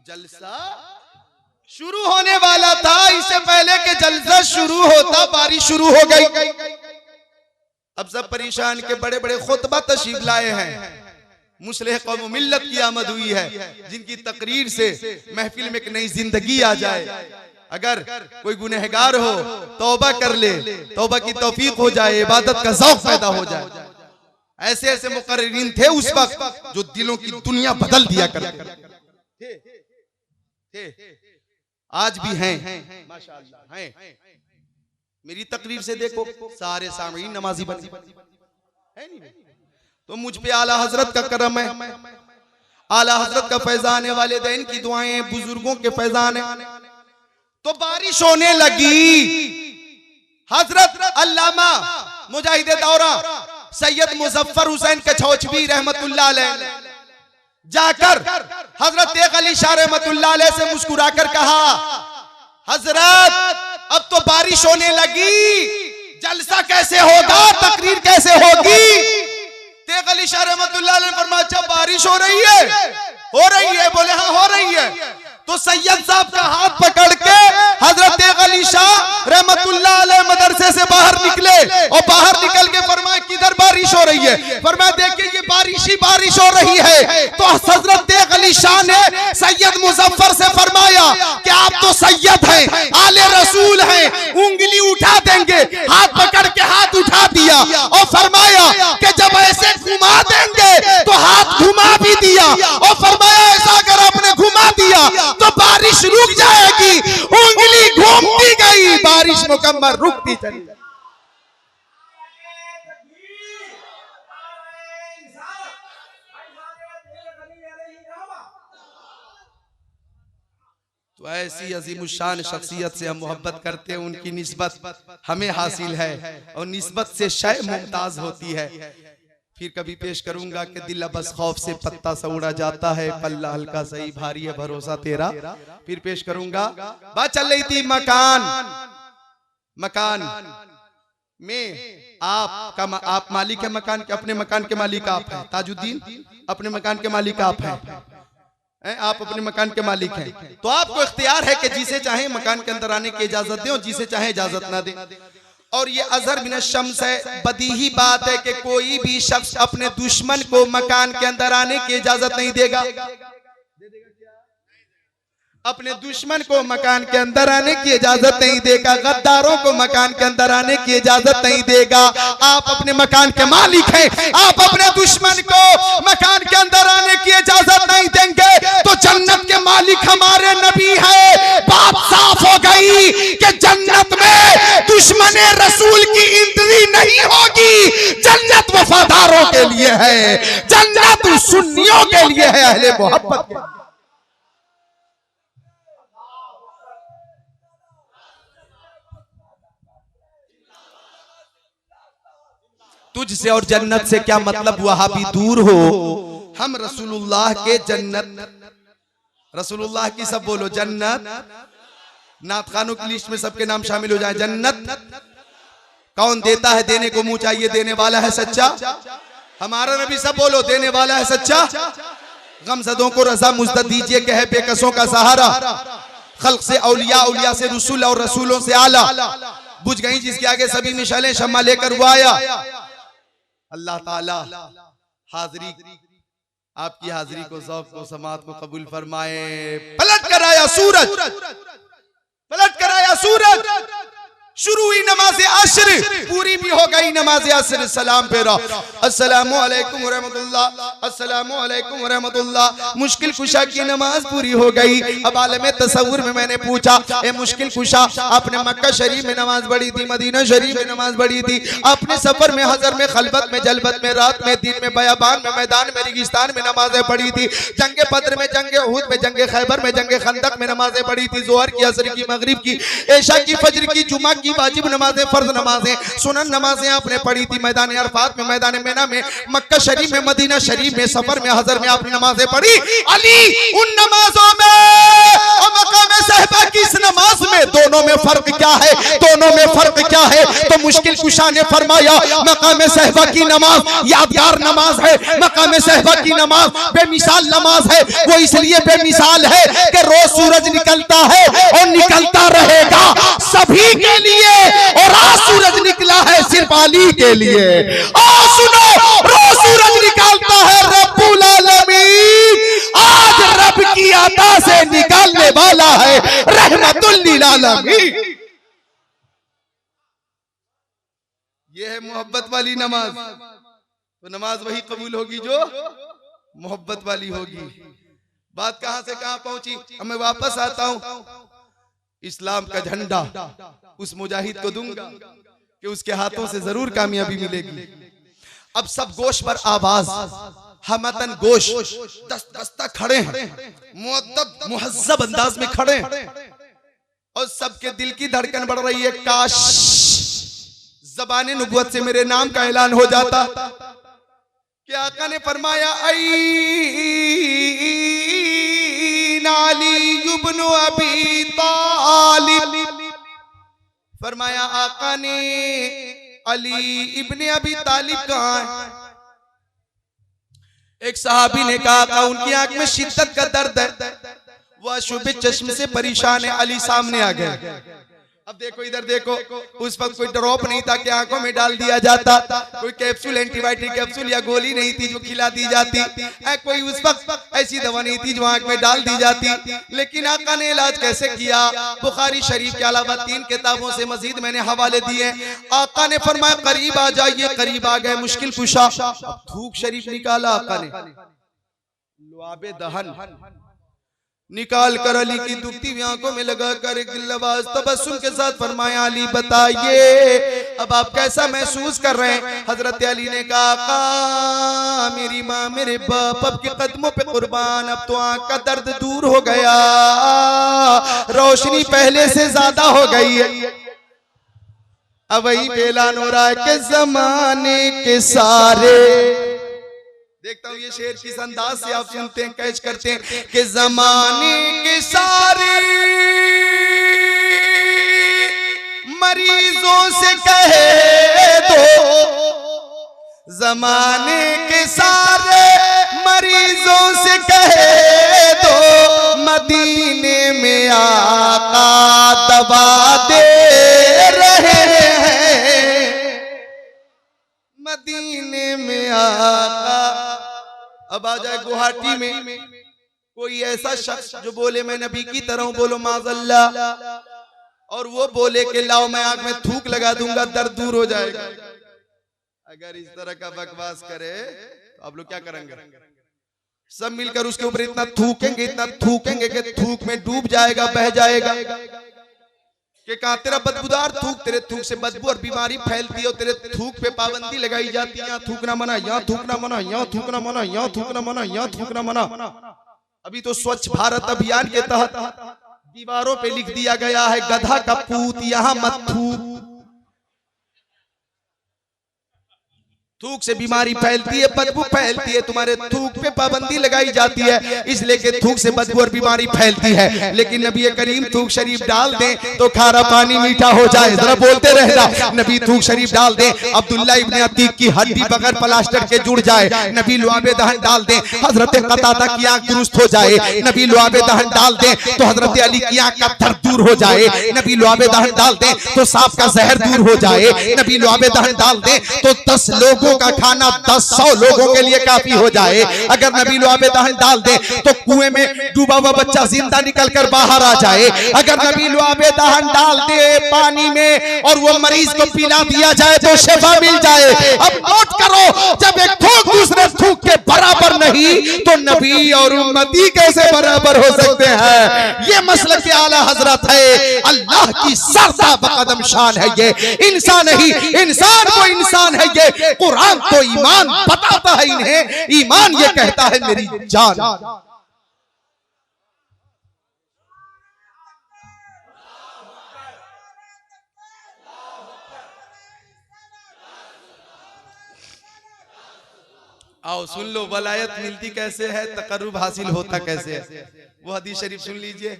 जलसा शुरू होने वाला था, इससे पहले कि जलसा शुरू होता बारिश शुरू हो गई। अब सब परेशान के बड़े बड़े खुतबा तशरीफ लाए हैं, मुस्लिह कौम मिल्लत की आमद हुई है, जिनकी तकरीर से महफिल में एक नई जिंदगी आ जाए। अगर कोई गुनहगार हो तौबा कर ले, तौबा की तौफीक हो जाए, इबादत का ज़ौक़ पैदा हो जाए। ऐसे ऐसे मुकर्रिरीन थे उस वक्त जो दिलों की दुनिया बदल दिया करते थे, आज भी हैं माशाअल्लाह हैं। मेरी तकरीर से देखो सारे सामईन नमाजी बने है नहीं, तो मुझ पे आला हजरत का करम है, आला हजरत का फैजान है, वालिदैन की दुआएं, बुजुर्गों के फैजान है। तो बारिश होने लगी। हजरत अल्लामा मुजाहिद दौरा सैयद मुजफ्फर हुसैन कछौचवी रहमतुल्लाह अलैह जाकर हजरत अली शाह रहमतुल्लाह अलैह से मुस्कुराकर कहा, हजरत अब तो बारिश होने लगी, जलसा कैसे होगा, तकरीर कैसे होगी? तेग अली शाह रहमतुल्लाह अलैह ने फरमाया, अच्छा बारिश हो रही है? हो रही है। बोले हाँ हो रही है। तो सैयद साहब का हाथ पकड़ के हजरत अली शाह रहमतुल्लाह अलैह मदरसे से बाहर निकले और बाहर निकल के फरमाया किधर बारिश हो रही है? फरमाया देखिए ये बारिश ही बारिश हो रही है। तो हजरत अली शाह ने सैयद मुजफ्फर से फरमाया कि आप तो सैयद हैं, आले रसूल हैं, उंगली उठा देंगे। हाथ पकड़ के हाथ उठा दिया और फरमाया कि जब ऐसे घुमा देंगे तो हाथ घुमा भी दिया और फरमाया ऐसा अगर आपने घुमा दिया तो बारिश रुक जाएगी। उंगली घूमती गई, बारिश मुकम्मल रुकती चली। तो ऐसी अजीमुशान शख्सियत से हम मोहब्बत करते हैं, उनकी निस्बत हमें हासिल है और निस्बत से शय मुमताज होती है। फिर कभी पेश करूंगा कि दिल बस खौफ से पत्ता सा उड़ा जाता है, पल्ला हल्का सही भारी है भरोसा तेरा। फिर पेश करूंगा। बात चल रही थी मकान में आप मालिक है मकान के, अपने मकान के मालिक आप हैं। ताजुद्दीन अपने मकान के मालिक आप हैं, आप अपने मकान के मालिक हैं। तो आपको इख्तियार है कि जिसे चाहे मकान के अंदर आने की इजाजत दें और जिसे चाहे इजाजत ना दें। और ये अज़हर मिन शम्स है, बदीही बात है कि कोई भी शख्स अपने दुश्मन को मकान के अंदर आने की इजाजत नहीं देगा। अपने दुश्मन को मकान के अंदर आने की इजाजत नहीं देगा, गद्दारों को मकान के अंदर आने की इजाजत नहीं देगा। आप अपने मकान के मालिक हैं, आप अपने दुश्मन को मकान के अंदर आने की इजाजत नहीं देंगे तो जन्नत के मालिक हमारे नबी है। बात साफ हो गई कि जन्नत में दुश्मन रसूल की एंट्री नहीं होगी। जन्नत वफादारों के लिए है, जन्नत सुन्नियों के लिए है, अहले मोहब्बत के। तुझसे और जन्नत से क्या मतलब, वहां भी दूर हो। हम रसूलुल्लाह के जन्नत, रसूलुल्लाह की सब बोलो जन्नत। नात खानों की लिस्ट में सबके नाम शामिल हो जाए। जन्नत कौन देता है, देने को मुंह चाहिए, देने वाला है सच्चा हमारा नबी। सब बोलो देने वाला है सच्चा। गमज़दों को रज़ा मुज़्ज़त दीजिए कि है बेकसों का सहारा। खल्क से औलिया, औलिया से रसूल और रसूलों से आला। बुझ गई जिसके आगे सभी मिसालें, शम्मा लेकर वो आया। अल्लाह ताला हाजिरी, आपकी हाजिरी को, ज़ौक़ को, समात को कबूल फरमाए। पलट कर आया सूरज, पलट कर आया सूरज, शुरू हुई नमाज असर, पूरी भी हो गई नमाज असर, सलाम फेरा, अस्सलामु अलैकुम व रहमतुल्लाह, अस्सलामु अलैकुम व रहमतुल्लाह। मुश्किल कुशा की नमाज पूरी हो गई। अब आलम तसव्वुर में मैंने पूछा, ए मुश्किल कुशा, आपने मक्का शरीफ में नमाज पढ़ी थी, मदीना शरीफ में नमाज पढ़ी थी, आपने सफर में, हजर में, खलबत में, जलबत में, रात में, दिन में, बयाबान में, मैदान में, रेगिस्तान में नमाजें पढ़ी थी, जंगे बद्र में, जंगे उहद में, जंगे खैबर में, जंगे खंदक में नमाजें पढ़ी थी, जोहर की, असर की, मगरिब की, ऐशा की, फजर की, जुमा की, वाजिब नमाजें, फर्ज नमाजें, सुनन नमाजें आपने पढ़ी थी। मैदान अरफात में, मैदान मेना में, मक्का शरीफ में, मदीना शरीफ में, सफर में, हजर में आपने नमाजें पढ़ी। अली उन नमाजों में और मकाम सहबा की इस नमाज में, दोनों में फर्क क्या है? दोनों में फर्क क्या है? तो मुश्किल कुशा ने फरमाया, मकाम सहबा की नमाज यादगार नमाज है, मकाम सहबा की नमाज बेमिसाल नमाज है। वो इसलिए बेमिसाल है कि रोज सूरज निकलता है और निकलता रहेगा सभी के लिए, और आज सूरज निकला है सिर्फ अली के लिए। और सुनो, रोज सूरज निकालता है रब्बुल आलमीन, आज रब की अता से निकालने वाला है रहमतुल लिल आलमीन। ये है मोहब्बत वाली नमाज। तो नमाज वही कबूल होगी जो मोहब्बत वाली होगी। बात कहां से कहां पहुंची, अब मैं वापस आता हूं। इस्लाम का झंडा उस मुजाहिद को दूंगा कि उसके हाथों से जरूर कामयाबी मिलेगी। अब सब गोश पर आवाज, हमतन गोश दस्ता खड़े हैं, मुअद्दब मुहज्जब अंदाज में खड़े हैं, और सबके दिल की धड़कन बढ़ रही है। काश ज़बान नबुव्वत से मेरे नाम का ऐलान हो जाता कि आका ने फरमाया, अली इब्न अबी तालिब, फरमाया आका ने, अली इब्न अबी तालिब कहां है? एक सहाबी ने कहा, उनकी आंख में शिद्दत का दर्द है, वह शुबे चश्म से परेशान है। अली सामने आ गए। अब देखो, इधर देखो, उस वक्त कोई ड्रॉप नहीं था कि आंखों में डाल दिया जाता, कोई कैप्सूल, एंटीबायोटिक कैप्सूल या गोली नहीं थी जो खिला दी जाती, कोई उस वक्त ऐसी दवा नहीं थी जो आंख में डाल दी जाती। लेकिन आका ने इलाज कैसे किया? बुखारी शरीफ के अलावा 3 किताबों से मजीद मैंने हवाले दिए। आका ने फरमाया, करीब आ जाइए। करीब आ गए मुश्किल कुशा। थूक शरीफ निकाला आका ने, लुआबे दहन निकाल कर अली की दुखती हुई आंखों में लगा कर एक दिलनवाज तबस्सुम के साथ फरमाया, अली बताइए अब आप कैसा महसूस कर रहे हैं? हजरत अली ने कहा, आका मेरी माँ मेरे बाप अब के कदमों पे कुर्बान, अब तो आंख का दर्द दूर हो गया, रोशनी पहले से ज्यादा हो गई है। अब वही ऐलान हो रहा है कि जमाने के सारे, देखता हूँ ये शेर किस अंदाज से आप सुनते हैं, कैच करते हैं, कि जमाने के सारे मरीजों से कहे दो, जमाने के सारे मरीजों से कहे दो, मदीने में आका दवा दे रहे हैं, मदीने में आका। अब आ जाए गुवाहाटी में कोई ऐसा शख्स जो बोले मैं नबी की तरह हूं, बोलो माज़ल्ला, और वो बोले कि लाओ मैं आंख में थूक लगा दूंगा, दर्द दूर हो जाएगा। अगर इस तरह का बकवास करे तो आप लोग क्या करेंगे? सब मिलकर उसके ऊपर इतना थूकेंगे कि थूक में डूब जाएगा, बह जाएगा। कि कहा तेरा बदबूदार थूक, तेरे थूक से बदबू और बीमारी फैलती है, और तेरे थूक पे पाबंदी लगाई जाती है, यहाँ थूकना मना, यहाँ थूकना मना, यहाँ थूकना मना, यहाँ थूकना मना, यहाँ थूकना मना। अभी तो स्वच्छ भारत अभियान के तहत दीवारों पे लिख दिया गया है, गधा का पूत यहाँ मत थूक। थूक से बीमारी फैलती है, बदबू फैलती है, तुम्हारे थूक पे पाबंदी लगाई जाती है, इसलिए कि थूक से बदबू और बीमारी फैलती है। लेकिन नबी करीम थूक शरीफ डाल दें तो खारा पानी मीठा हो जाए। जरा बोलते रहना, नबी थूक शरीफ डाल दें, अब्दुल्ला इब्न अतीक की हड्डी बगैर प्लास्टर के जुड़ जाए। नबी लुआबे दहन डाल दें, हजरत कतादा की आंख दुरुस्त हो जाए। नबी लुआबे दहन डाल दें तो हजरत अली की आंख का दर्द दूर हो जाए। नबी लुआबे दहन डाल दें तो सांप का जहर दूर हो जाए। नबी लुआबे दहन डाल दें तो 10 लोगों लोगों का खाना 10-100 लोगों के लिए काफी हो जाए। अगर नबी लो आबे दहन डाल दे तो कुएं में डूबा हुआ बच्चा जिंदा निकल कर बाहर आ जाए। अगर नबी लो आबे दहन डाल दे पानी में और वो मरीज को पिला दिया जाए तो शिफा मिल जाए। अब नोट करो, जब एक थूक दूसरे थूक के बराबर नहीं तो नबी और उम्मती कैसे बराबर हो सकते हैं? ये मसलक के आला हजरत है। अल्लाह की सरदा बकदम शान है ये। इंसान नहीं, इंसान को इंसान है ये। कुरान तो ईमान बताता है इन्हें, ईमान ये कहता है मेरी जान। आओ सुन लो, वलायत मिलती कैसे है, तकर्रुब हासिल होता कैसे है। वो हदीस शरीफ सुन लीजिए।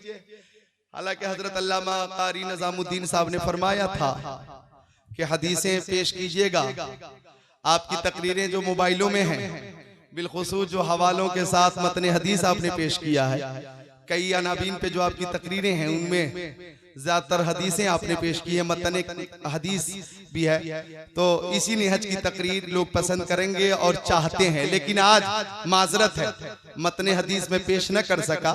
हालांकि हजरत अल्लामा कारी निजामुद्दीन साहब ने फरमाया था कि हदीसें पेश कीजिएगा। आपकी तकरीरें जो मोबाइलों में हैं, बिलखुसूस जो हवालों के साथ मतन हदीस आपने पेश किया है, कई अनाबीन पे जो आपकी तकरीरें हैं उनमें ज्यादातर हदीसें आपने पेश की है, मतन हदीस भी है। तो इसी निहज की तकरीर लोग पसंद करेंगे और चाहते हैं। लेकिन आज माजरत है, मतन हदीस में पेश न कर सका,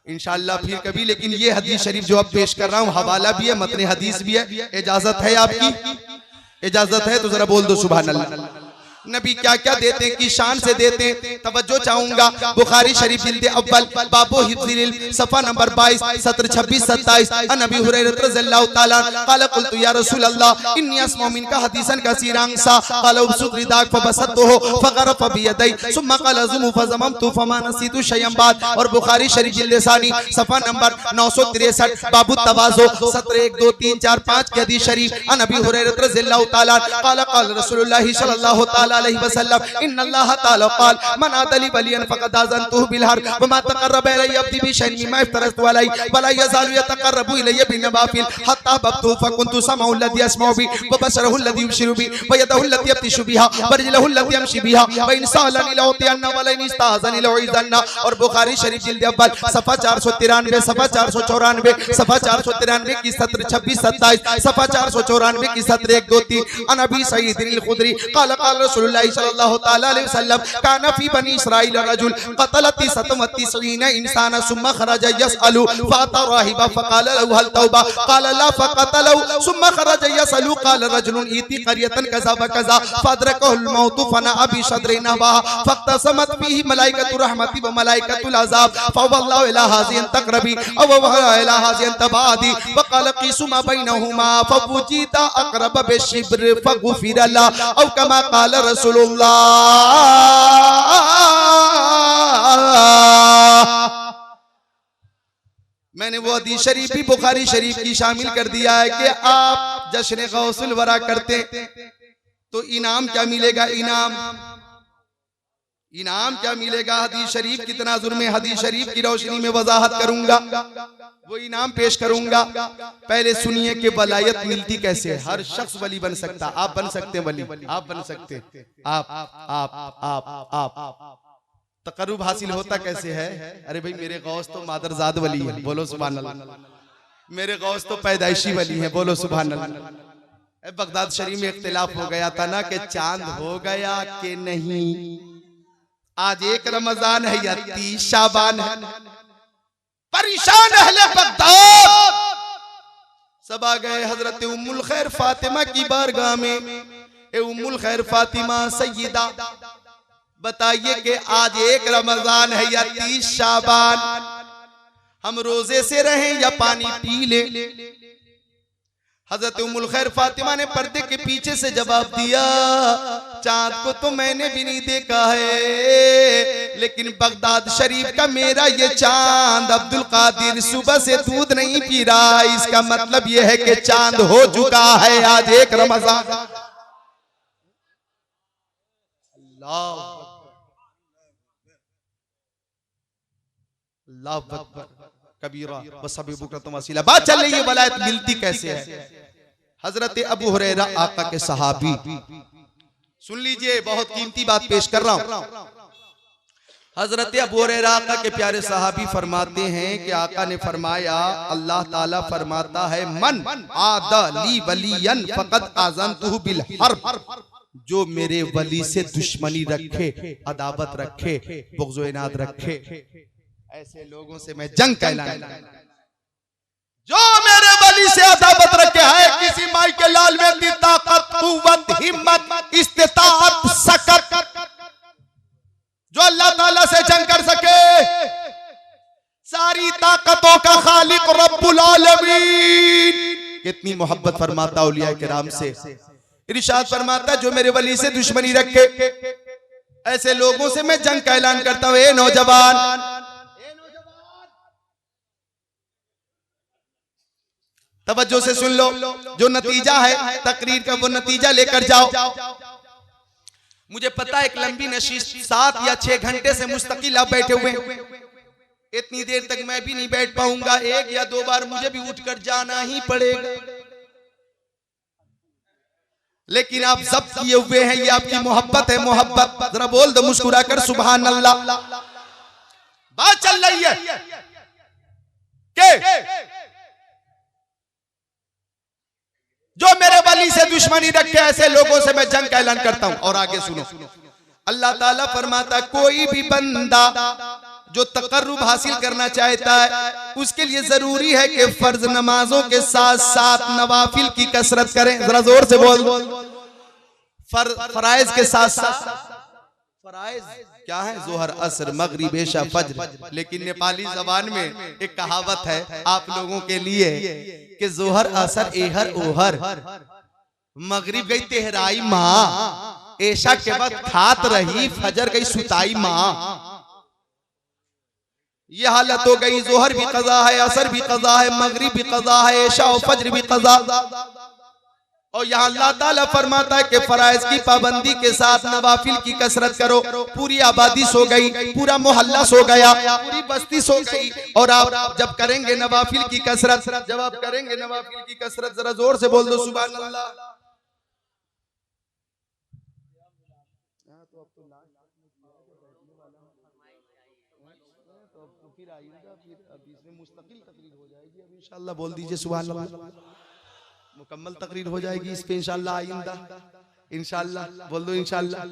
इंशाअल्लाह फिर कभी। लेकिन ये हदीस शरीफ जो अब पेश कर रहा हूँ, हवाला भी है, मतन हदीस भी है। इजाजत है आपकी? इजाजत है तो जरा बोल दो सुभान अल्लाह। नबी क्या क्या देते हैं, की शान से देते हैं, तवज्जो चाहूंगा। बुखारी शरीफ जिल्द अव्वल बाबो हिफ्ज़िल सफा नंबर 22 सत्र 26 27 अन अबी हुरैरा रज़ियल्लाहु ताला क़ाल क़ुल्तु या रसूल अल्लाह इन्नी अस्मअु मिनका हदीसन कसीरान सा क़ाल उबसुत रिदाक फबसतहु फग़रफ़ बियदै सुम्मा क़ाल ज़ुमु फज़ममतु फमा नसीतु शयअन बाद। और बुखारी शरीफ जिल्द सानी सफा नंबर 963 बाबू तवाज़ो सत्र 1 2 3 4 5 की हदीस शरीफ अन अबी हुरैरा रज़ियल्लाहु ताला क़ाल क़ाल रसूलुल्लाह सल्लल्लाहु ताला अलैहि वसल्लम इन्नल्लाह ताला क़ाल मन आदली वलियन फ़क़द आज़नतुहु बिल हर्ब वमा तक़र्रबा इलैया अब्दी बिशैइन मिम्मा इफ़्तरतु अलैहि वला यज़ालु यतक़र्रबु इलैया बिन्नवाफ़िल हत्ता बक़तु फ़कुन्तु समअहु अल्लज़ी यस्मअु बिही व बसरहु अल्लज़ी युबसिरु बिही व यदहु अल्लती यब्तिशु बिहा व रजलहु अल्लती यमशी बिहा व इन सअलनी लअतियन्ना व इन इस्तअज़नी लअुइज़न्ना। और बुखारी शरीफ जिल्द अव्वल सफ़ा 493 सफ़ा 494 सफ़ा 493 की सत्र 26 27 सफ़ा 494 की सत्र 1 2 3 अन अबी सईद अल खुदरी क़ाल क़ाल रसूलुल्लाह सल्लल्लाहु ताला अलैहि वसल्लम काना फी बनी इस्राईल रजुल क़तलती सतमतीसीन इंसाना सुम्मा खरजा यसअलु फाता राहिबा फ़क़ाल लहु हल तौबा क़ाल ला फ़क़तलहु सुम्मा खरजा यसअलु क़ाल रजुलुन इति क़रियतन कज़ा व कज़ा फ़अदरकहुल मौत फ़नअ बि शद्रि नवा फ़क़तसमत फीहि मलाइकतु रहमति व मलाइकतुल अज़ाब फ़वल्लाहु इला हाज़िन तक़रबी अव वहा इला हाज़िन तबादी व क़ाल क़ीसु मा बैनहुमा फ़वुजिदा अक़रब बिशिब्र फ़ग़ुफ़िर ला औ कमा क़ाल रसूलुल्लाह। मैंने वो हदीस शरीफ भी बुखारी शरीफ की शामिल कर दिया है कि आप जश्न गौसुल वरा करते तो इनाम क्या मिलेगा, इनाम क्या मिलेगा। हदीस शरीफ की तनाजुर में हदीस शरीफ की रोशनी में वजाहत करूंगा, वो इनाम पेश करूंगा। पहले सुनिए कि वलायत मिलती कैसे है। हर शख्स वली बन सकता, आप बन सकते हैं वली, आप बन सकते, आप तकर्रुब हासिल होता कैसे है। अरे भाई मेरे गौस तो मादरजाद वली है, बोलो सुभान अल्लाह। मेरे गौस तो पैदाइशी वली है, बोलो सुभान अल्लाह। बगदाद शरीफ में इख्तिलाफ हो गया था ना कि चांद हो गया कि नहीं। आज एक रमजान है या 30 शाबान है। परेशान अहले बगदाद सब आ गए हजरत उम्मुल खैर फातिमा की बारगाह में। ए उम्मुल खैर फातिमा सैयदा, बताइए कि आज एक रमजान है या 30 शाबान, हम रोजे से रहें या पानी पी ले। हजरत उम्मुल खैर फातिमा ने पर्दे के पीछे से जवाब दिया, चांद को तो मैंने भी नहीं देखा है, लेकिन बगदाद शरीफ का मेरा ये चांद अब्दुल कादिर सुबह से दूध नहीं पी रहा। इसका मतलब ये है कि चांद हो चुका है आज एक रमजान। अल्लाह अकबर कबीरा वसबी बुकरतुम वसीला। बात चल रही है वलायत मिलती कैसे है। हजरत अबू हुरैरा आका के सहाबी, सुन लीजिए बहुत कीमती बात पेश कर रहा हूं। हजरत अबू हुरैरा आका के प्यारे सहाबी फरमाते हैं कि आका ने फरमाया, अल्लाह ताला फरमाता है मन आदा ली वलियन फकद आज़नतुहु बिल हर्ब, जो मेरे वली से दुश्मनी रखे, अदावत रखे, बुग़्ज़ व इनाद रखे, ऐसे लोगों से मैं जंग का ऐलान। जो मेरे वली से अदावत रखे है, किसी माई के लाल में दी ताकत, कुव्वत, हिम्मत, इस्तिताअत, सकत, जो अल्लाह ताला से जंग कर सके, सारी ताकतों का खालिक रब्बुल आलमीन कितनी मोहब्बत फरमाता औलिया किराम से। इरशाद फरमाता जो मेरे वली से दुश्मनी रखे, ऐसे लोगों से मैं जंग का ऐलान करता हूं। ए नौजवान, तवज्जो से सुन लो, जो नतीजा है तकरीर का वो नतीजा लेकर जाओ। मुझे पता है एक लंबी नशीश 7 या 6 घंटे से मुस्तकिल आप बैठे हुए, इतनी देर तक मैं भी नहीं बैठ पाऊंगा। 1 या 2 बार मुझे भी उठकर जाना ही पड़ेगा, लेकिन आप जब्त किए हुए हैं, ये आपकी मोहब्बत है। मोहब्बत जरा बोल दो मुस्कुरा कर सुभान अल्लाह। बात चल रही है के जो मेरे वली से दुश्मनी रखे, ऐसे लोगों से मैं जंग का ऐलान करता हूं। और आगे सुनो, अल्लाह ताला फरमाता कोई भी बंदा जो तकर्रुब हासिल करना चाहता है, उसके लिए जरूरी है कि फर्ज नमाजों के साथ साथ नवाफिल की कसरत करें। जरा जोर से बोल। फराइज के साथ साथ, फराइज क्या है? जोहर, असर, मगरिब, इशा, फज्र। लेकिन नेपाली जबान में एक कहावत है आप लोगों के लिए कि जोहर, असर, एहर, ओहर, मगरिब गई तेहराई माँ, ऐशा के बाद खात रही, फजर गई सुताई माँ। ये हालत हो गई। जोहर भी कज़ा है, असर भी कज़ा है, मगरिब भी कज़ा है, ऐशा और फज्र भी कज़ा। और यहाँ अल्लाह ताला फरमाता है कि फराइज की पाबंदी के साथ नवाफिल की कसरत करो। पूरी आबादी सो गई, पूरा मोहल्ला सो गया, पूरी बस्ती सो गई, और आप जब करेंगे नवाफिल की कसरत, जब आप करेंगे नवाफिल की कसरत, जरा जोर से बोल दो सुभान अल्लाह। इंशाअल्लाह बोल दीजिए सुभान अल्लाह। मुकम्मल तकरीर हो जाएगी इस पे इंशाअल्लाह आइंदा, इंशाअल्लाह बोल दो इंशाअल्लाह।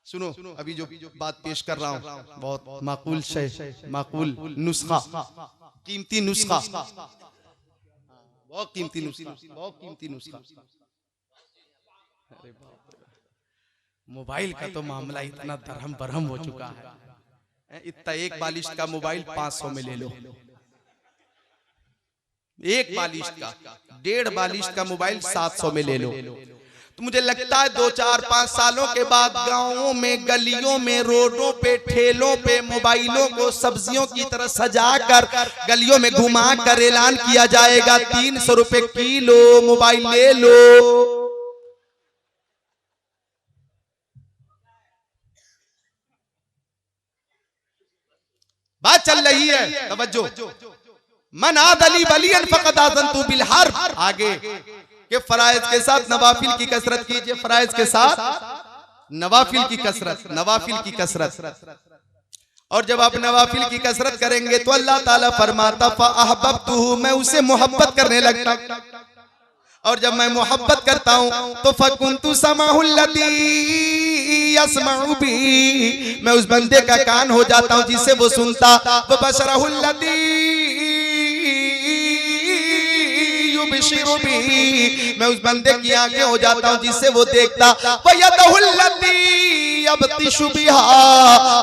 सुनो, अभी जो बात पेश कर रहा हूँ बहुत माकूल शय, माकूल नुस्खा, कीमती नुस्खा, बहुत कीमती नुस्खा, बहुत कीमती नुस्खा। अरे बाप रे, मोबाइल का तो मामला इतना दरहम बरहम हो चुका है। इतना एक बालिश का मोबाइल 500 में ले लो, एक बालिश का, 1.5 बालिश का मोबाइल 700 में ले लो। तो मुझे लगता है 2, 4, 5 सालों के बाद गांवों में, गलियों में, रोडों पे, ठेलों पे मोबाइलों को सब्जियों की तरह सजाकर गलियों में घुमा कर ऐलान किया जाएगा 300 रुपए किलो मोबाइल ले लो। बात चल रही है, तवज्जो। मन आदली वलियन फक़द आज़नतु बिल हर्ब। आगे के फराइज के साथ नवाफिल की कसरत कीजिए, फराइज के साथ नवाफिल की कसरत, नवाफिल की कसरत। और जब आप नवाफिल की कसरत करेंगे तो अल्लाह ताला फरमाता फ़अहबब्तुहु, मैं उसे मोहब्बत करने लगता। और जब मैं मोहब्बत करता हूं तो फ़कुन्तु समाहुल्लज़ी यस्मउ बिही, मैं उस बंदे का कान हो जाता हूं जिससे वो सुनता। व बशरहुल्लज़ी युबशिरु बिही, मैं उस बंदे की आंखें हो जाता हूं जिससे वो देखता। व यदहुल्लज़ी यब्तिशु बिहा,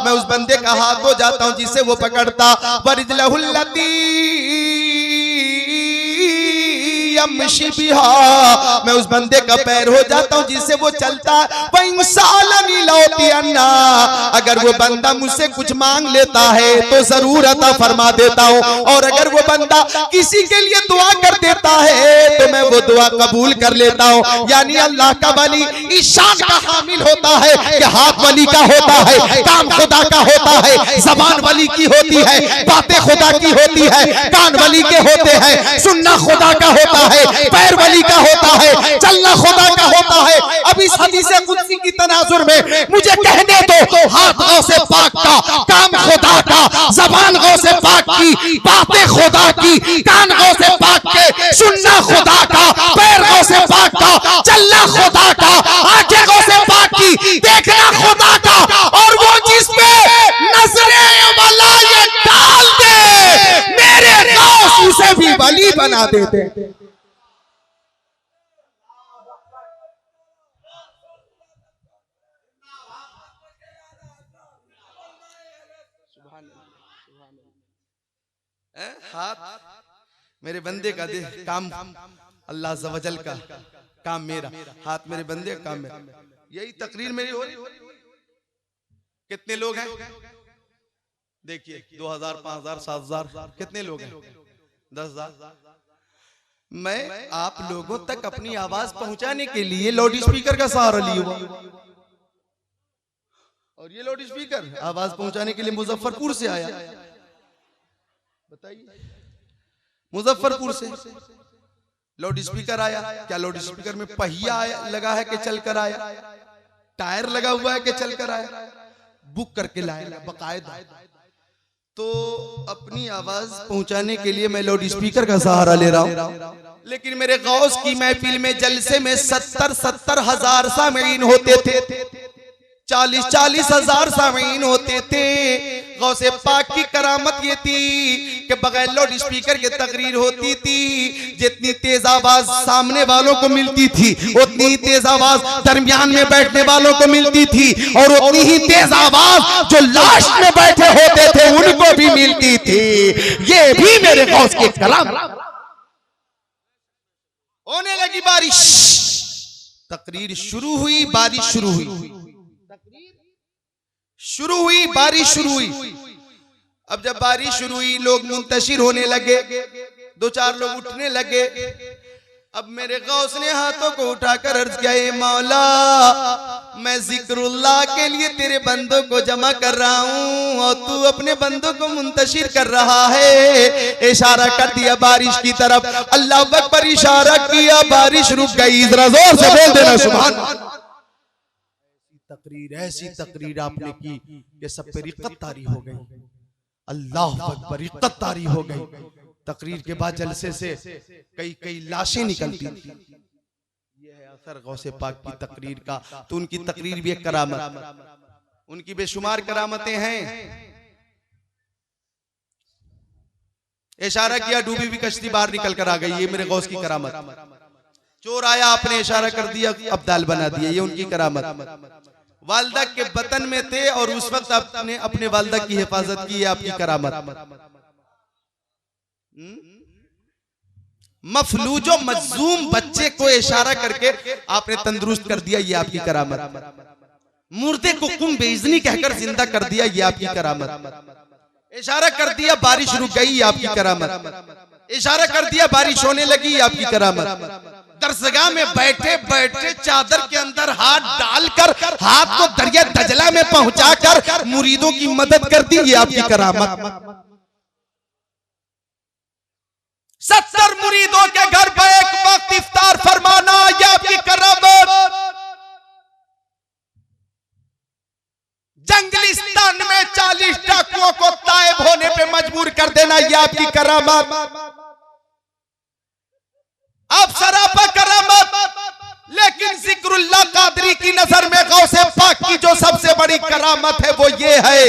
मैं उस बंदे का हाथ हो जाता हूं जिससे वो पकड़ता। व रिजलहुल्लज़ी यमशी बिहा, मैं उस बंदे का पैर हो जाता हूं जिससे वो चलता। व इंसालनी लौतियन्ना, अगर वो बंदा मुझसे कुछ मांग लेता है तो जरूर अता फरमा देता हूं। और अगर वो बंदा किसी के लिए दुआ कर देता है तो मैं वो दुआ कबूल कर लेता हूं। यानी अल्लाह का वली इस शान का हामिल होता है कि हाथ वली का होता है, काम खुदा का होता है, जबान वली की होती है, बातें खुदा की होती है, कान वली के होते हैं, सुनना खुदा का होता है, पैर वली का होता है, चलना खुदा का होता है। अब इस हदीस कुदसी की तनाजुर में मुझे कहने दो, हाथ गौसे पाक का, काम खुदा का, जबान गौसे पाक की, बातें खुदा की, कान गौसे पाक के, सुनना खुदा का, पैर गौसे पाक का, चलना खुदा का, आंखें वली बना देते हैं। हाथ मेरे बंदे का दे काम अल्लाह अज़्ज़ व जल का, काम मेरा, हाथ मेरे बंदे का, काम मेरा। यही तकरीर मेरी हो रही। कितने लोग हैं देखिए, 2000, 5000, 7000, कितने लोग हैं? 10,000। मैं आप लोगों तक अपनी आवाज पहुंचाने के लिए लाउड स्पीकर का सहारा लिया, और ये लाउड स्पीकर आवाज पहुंचाने के लिए मुजफ्फरपुर से आया। बताइए, मुजफ्फरपुर से लाउड स्पीकर आया। क्या लाउड स्पीकर में पहिया लगा है कि चलकर आया? टायर लगा हुआ है कि चलकर आया? बुक करके लाया बकायदा। तो अपनी आवाज पहुंचाने के लिए मैं लाउड स्पीकर का सहारा ले रहा हूं, लेकिन मेरे गौस की महफिल में जलसे में 70 हजार सामीन होते थे, 40 हजार सामीन होते थे। गौसे पाक की करामत ये थी कि बगैर लाउड स्पीकर के तकरीर होती थी। जितनी तेज आवाज सामने वालों को मिलती थी, उतनी तेज आवाज दरमियान में बैठने वालों को मिलती थी, और उतनी ही तेज आवाज जो लास्ट में बैठे होते थे उनको भी मिलती थी। ये भी मेरे गौस के कलाम। होने लगी बारिश, तकरीर शुरू हुई, बारिश शुरू हुई, बारिश शुरू हुई। अब जब बारिश शुरू हुई, लोग मुंतशिर होने लगे, 2-4 लोग उठने लगे। अब मेरे गौस ने हाथों को उठाकर अर्ज किया, ए मौला, मैं जिक्रुल्लाह के लिए तेरे बंदों को जमा कर रहा हूं और तू अपने बंदों को मुंतशिर कर रहा है। इशारा कर दिया बारिश की तरफ, अल्लाह अकबर, इशारा किया, बारिश रुक गई। जरा जोर से बोल देना सुभान अल्लाह। तकरीर, ऐसी तकरीर आपने की कि सब पे रिक़्क़त तारी हो गई। अल्लाह अकबर, रिक़्क़त तारी हो गई। तकरीर के बाद जलसे से कई लाशें निकलती थी। ये है असर गौसे पाक की तकरीर का। तो उनकी तकरीर भी एक करामत, उनकी बेशुमार करामतें हैं। इशारा किया, डूबी हुई कश्ती बाहर निकल कर आ गई, ये मेरे गौस की करामत। चोर आया, आपने इशारा कर दिया, अब्दाल बना दिया, ये उनकी करामत। वालदा के बतन में थे और उस वक्त आपने अपने वालदा की हिफाजत की, आपकी करामत। मफलूजो मजलूम बच्चे को इशारा करके आपने तंदुरुस्त कर दिया, ये आपकी करामत। मुर्दे को कुम बेइज्जनी कहकर जिंदा कर दिया, ये आपकी करामत। इशारा कर दिया, बारिश रुक गई, आपकी करामत। इशारा कर दिया, बारिश होने लगी, आपकी करामत। दरसगाह में बैठे बैठे चादर के अंदर हाथ डालकर हाथ को दरिया दजला में पहुंचाकर मुरीदों की मदद कर दी, ये आपकी करामत। 70 मुरीदों के घर पर एक वक्त इफ्तार फरमाना, ये आपकी करामत। जंगलिस्तान में 40 डाकुओं को तायब होने पे मजबूर कर देना, ये आपकी करामत। आप सरापा करामत। लेकिन जिक्रुल्लाह कादरी की नजर में गौसे पाक की जो सबसे बड़ी करामत है वो ये है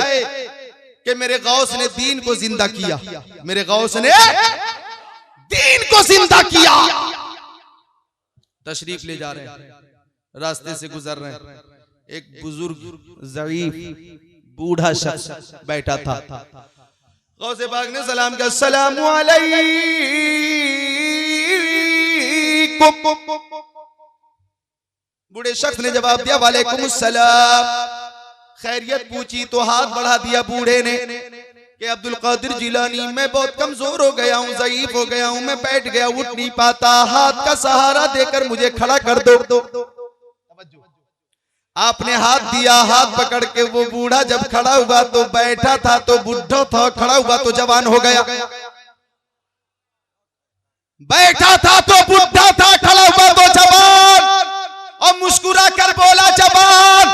कि मेरे गौस ने दीन को जिंदा किया। मेरे गौस ने दीन को जिंदा किया। तशरीफ ले जा रहे हैं, रास्ते से गुजर रहे हैं, एक बुजुर्ग ज़ईफ बूढ़ा शख्स बैठा था। गौसे पाक ने सलाम किया, अस्सलामु अलैकुम। बूढ़े शख्स ने जवाब दिया, वालेकुम अस्सलाम। खैरियत पूछी तो हाथ बढ़ा दिया बूढ़े ने कि अब्दुल कादिर जिलानी, मैं बहुत कमजोर हो गया हूँ, ज़ईफ हो गया हूँ, मैं बैठ गया, उठ नहीं पाता, हाथ का सहारा देकर मुझे खड़ा कर दो। आपने हाथ दिया, हाथ पकड़ के वो बूढ़ा जब खड़ा हुआ तो बैठा था तो बुढ़ा था, खड़ा हुआ तो जवान हो गया। बैठा था तो बुढ़ा था, खड़ा हुआ तो जवान, और मुस्कुरा कर बोला, जवान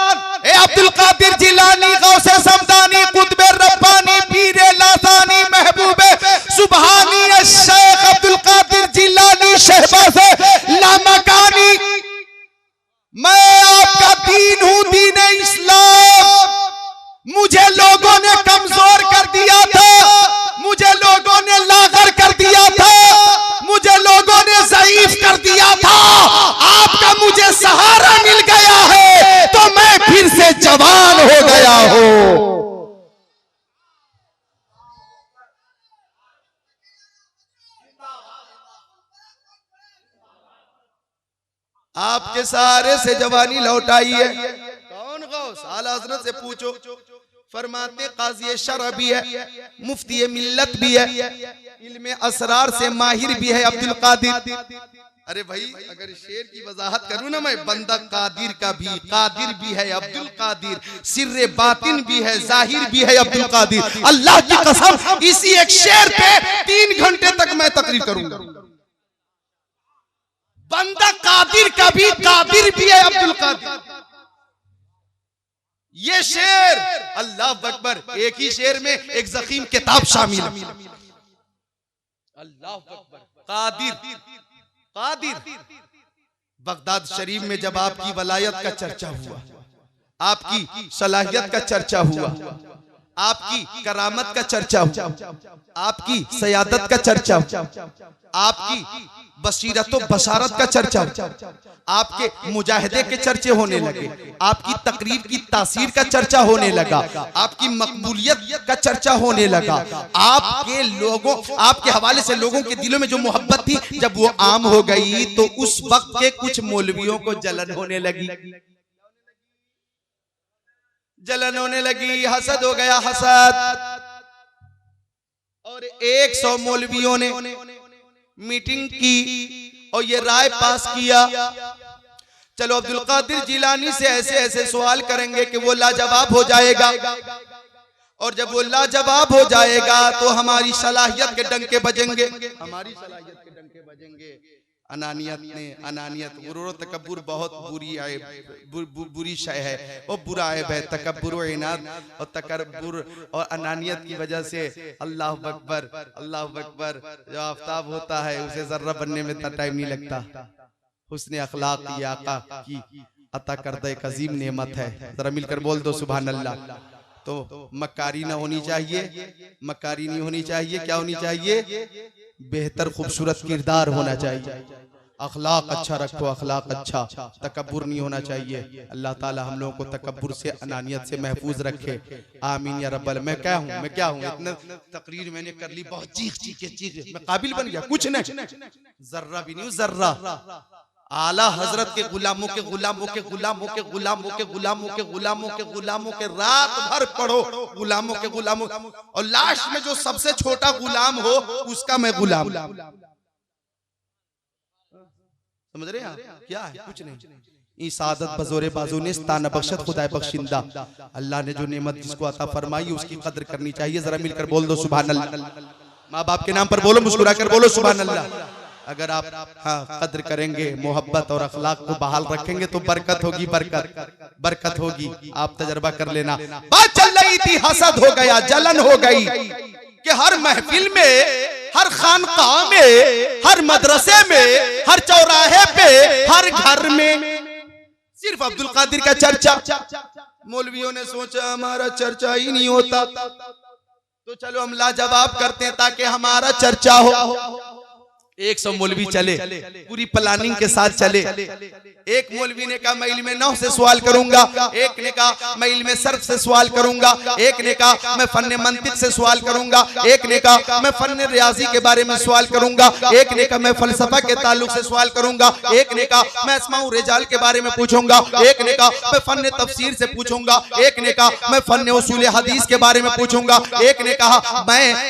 ए अब्दुल कादिर जिलानी, गौसे समदानी, कुतुबे रब्बानी, पीरे लासानी, महबूबे सुबहानी, शेख अब्दुल कादिर जिलानी, शहबाज़े लामकानी, मैं आपका दीन हूं, दीन इस्लाम। मुझे लोगों ने कमजोर कर दिया था, मुझे लोगों ने लागर कर दिया था, मुझे सहारा मिल गया है तो मैं फिर से जवान हो गया हूं। आपके सहारे से जवानी लौट आई है। कौन गौस? आला हजरत से पूछो। फरमाते काजी शरअ भी है, मुफ्ती मिल्लत भी है, इल्मे असरार से माहिर भी है अब्दुल कादिर। अरे भाई अगर शेर की वजाहत करूं ना मैं, बंदा कादिर का भी, कादिर भी है अब्दुल कादिर, सिर्रे बातिन भी है, जाहिर भी है अब्दुल कादिर। अल्लाह की कसम इसी एक शेर पे 3 घंटे तक मैं तकरीर करूंगा। बंदा कादिर का भी, कादिर भी है अब्दुल कादिर। ये शेर अल्लाह अकबर, एक ही शेर में एक ज़ख़ीम किताब शामिल है। अल्लाह अकबर। कादिर, कादिर। बगदाद शरीफ में जब आपकी वलायत का चर्चा हुआ, आपकी सलाहियत का चर्चा हुआ, आपकी करामत का चर्चा हुआ, आपकी सयादत का चर्चा हुआ, आपकी बसीरत व बशारत का चर्चा, आपके मुजाहिदे के चर्चे होने लगे, आपकी तकरीर की तासीर का चर्चा होने लगा, आपकी मकबूलियत का चर्चा होने लगा, आपके लोगों, आपके हवाले से लोगों के दिलों में जो मोहब्बत थी जब वो आम हो गई तो उस वक्त के कुछ मौलवियों को जलन होने लगी, जलन होने लगी, हसद हो गया, हसद। और 100 मौलवियों ने मीटिंग की और ये राय पास किया, चलो अब्दुल कादिर जिलानी से ऐसे ऐसे सवाल करेंगे कि वो लाजवाब हो जाएगा, और जब वो लाजवाब हो जाएगा तो हमारी सलाहियत के डंके बजेंगे, हमारी सलाहियत के डंके बजेंगे। अनानियत गुरूर तकब्बुर बहुत बुरी बुरी शय है, वो बुरा ऐब है। तकब्बुर व इनाद और तकब्बुर और अनानियत की वजह से अल्लाह अकबर, अल्लाह अकबर, जो आफ्ताब होता है उसे जर्रा बनने में इतना टाइम नहीं लगता। हुस्न अखलाक की आका की अता करदा एक अजीम नेमत है। जरा मिलकर बोल दो सुभान अल्लाह। तो मक्कारी ना होनी चाहिए, मक्कारी नहीं होनी चाहिए, क्या होनी चाहिए? बेहतर खूबसूरत किरदार होना चाहिए, अखलाक अच्छा रखो, अखलाक अच्छा, तकब्बुर नहीं होना चाहिए। अल्लाह ताला हम लोगों को तकब्बुर से, अनानियत से महफूज रखे, आमीन या रब्बल। मैं क्या हूँ इतना तकरीर मैंने कर ली, बहुत चीख मैं काबिल बन गया, कुछ नहीं, जर्रा भी नहीं, जर्रा। आला हजरत के गुलामों के गुलामों के गुलामों के गुलामों के गुलामों के गुलामों के गुलामों के रात भर पढ़ो, गुलामों के गुलामों, और लास्ट में जो सबसे छोटा गुलाम हो उसका मैं गुलाम। समझ रहे हैं क्या है? कुछ नहीं। इसादत बजोरे बाजू ने ताना बख्शत खुदा बख्शिंदा। अल्लाह ने जो नेमत जिसको अता फरमाई उसकी कदर करनी चाहिए। जरा मिलकर बोल दो सुभान अल्लाह। माँ बाप के नाम पर बोलो, मुस्कुरा कर बोलो सुभान अल्लाह। अगर आप कद्र करेंगे, मोहब्बत और अखलाक को बहाल रखेंगे तो बरकत होगी, बरकत होगी। आप तजर्बा कर लेना। बात चल रही थी, हसद हो गया, जलन हो गई कि हर महफिल में, हर खानकाह में, हर मदरसे में, हर चौराहे पे, हर घर में सिर्फ अब्दुल कादिर का चर्चा। मौलवियों ने सोचा हमारा चर्चा ही नहीं होता तो चलो हम लाजवाब करते हैं ताकि हमारा चर्चा हो। 100 मौलवी चले, पूरी प्लानिंग के साथ चले। एक मौलवी ने कहा मैं इल्मे नहव से सवाल करूंगा, एक ने कहा मैं इल्मे सर्फ से सवाल करूंगा, एक ने कहा मैं फन्ने मंतिक से सवाल करूंगा, एक ने कहा मैं फन्ने रियाजी के बारे में सवाल करूंगा, एक ने कहा मैं फलसफा के ताल्लुक से सवाल करूंगा, एक ने कहा मैं अस्माउ रिजाल के बारे में पूछूंगा, एक ने कहा मैं फन्ने तफसीर से पूछूंगा, एक ने कहा मैं फन्ने उसूल हदीस के बारे में पूछूंगा, एक ने कहा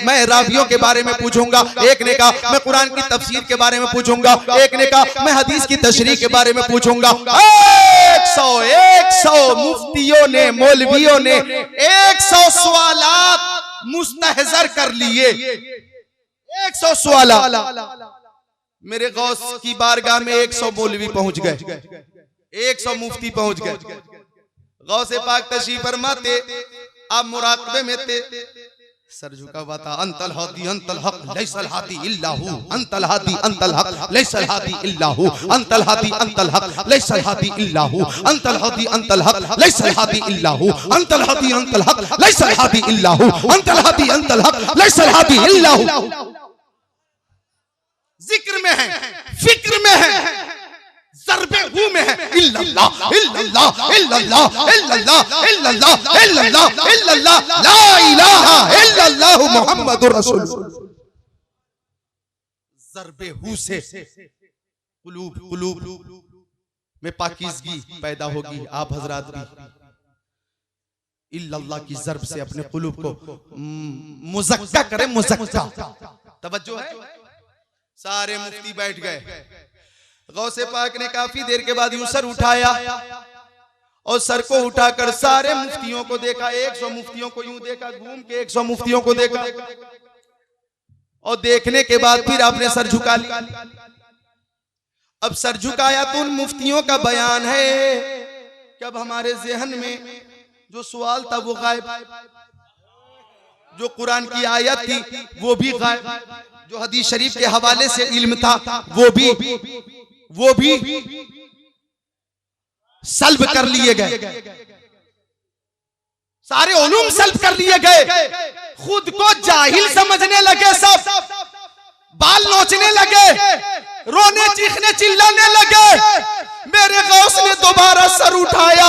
मैं रावियों के बारे में पूछूंगा, एक ने कहा मैं कुरान की तफसीर के बारे में पूछूंगा, एक ने कहा मैं हदीस की तशरीह के बारे में पूछूंगा। 100 मुफ्तियों ने, मौलवियों ने 100 सवालात मुस्तहजर कर लिए। 100 सवालात मेरे गौस की बारगाह में 100 मौलवी पहुंच गए, 100 मुफ्ती पहुंच गए। गौसे पाक तशरीफ फरमाते, आप मुराकबे में थे, सर झुका हुआ था। अंतल हादी अंतल हक लैसल हादी इल्ला हु, अंतल हादी अंतल हक लैसल हादी इल्ला हु, अंतल हादी अंतल हक लैसल हादी इल्ला हु, अंतल हादी अंतल हक लैसल हादी इल्ला हु, अंतल हादी अंतल हक लैसल हादी इल्ला हु, अंतल हादी अंतल हक लैसल हादी इल्ला हु। जिक्र में है, फिक्र में है, ज़र्बे हु में है, इल्लल्लाह इल्लल्लाह इल्लल्लाह इल्लल्लाह इल्लल्लाह इल्लल्लाह इल्लल्लाह ला इलाहा इल्लल्लाह मुहम्मदुर रसूलुल्लाह। ज़र्बे हू से कुलूब में पाकीज़गी पैदा होगी। आप हजरात भी इल्लल्लाह की ज़र्ब से अपने कुलूब को मुज़क्का करें, मुज़क्का। तवज्जो है। सारे मुफ्ती बैठ गए। गौसे पाक ने काफी देर के बाद यूं सर उठाया और सर को उठाकर सारे मुफ्तियों को देखा। 100 मुफ्तियों को यूं देखा, घूम के 100 मुफ्तियों को देखा और देखने के बाद फिर आपने सर झुका लिया। अब सर झुकाया तो उन मुफ्तियों का बयान है कि अब हमारे ज़हन में जो सवाल था वो गायब, जो कुरान की आयत थी वो भी गायब, जो हदीस शरीफ के हवाले से इल्म था वो भी सल्ब कर लिए गए। सारे उलूम सल्ब कर लिए गए। खुद को जाहिल समझने लगे, सब बाल नोचने लगे, रोने चीखने चिल्लाने लगे। मेरे गौस ने दोबारा सर उठाया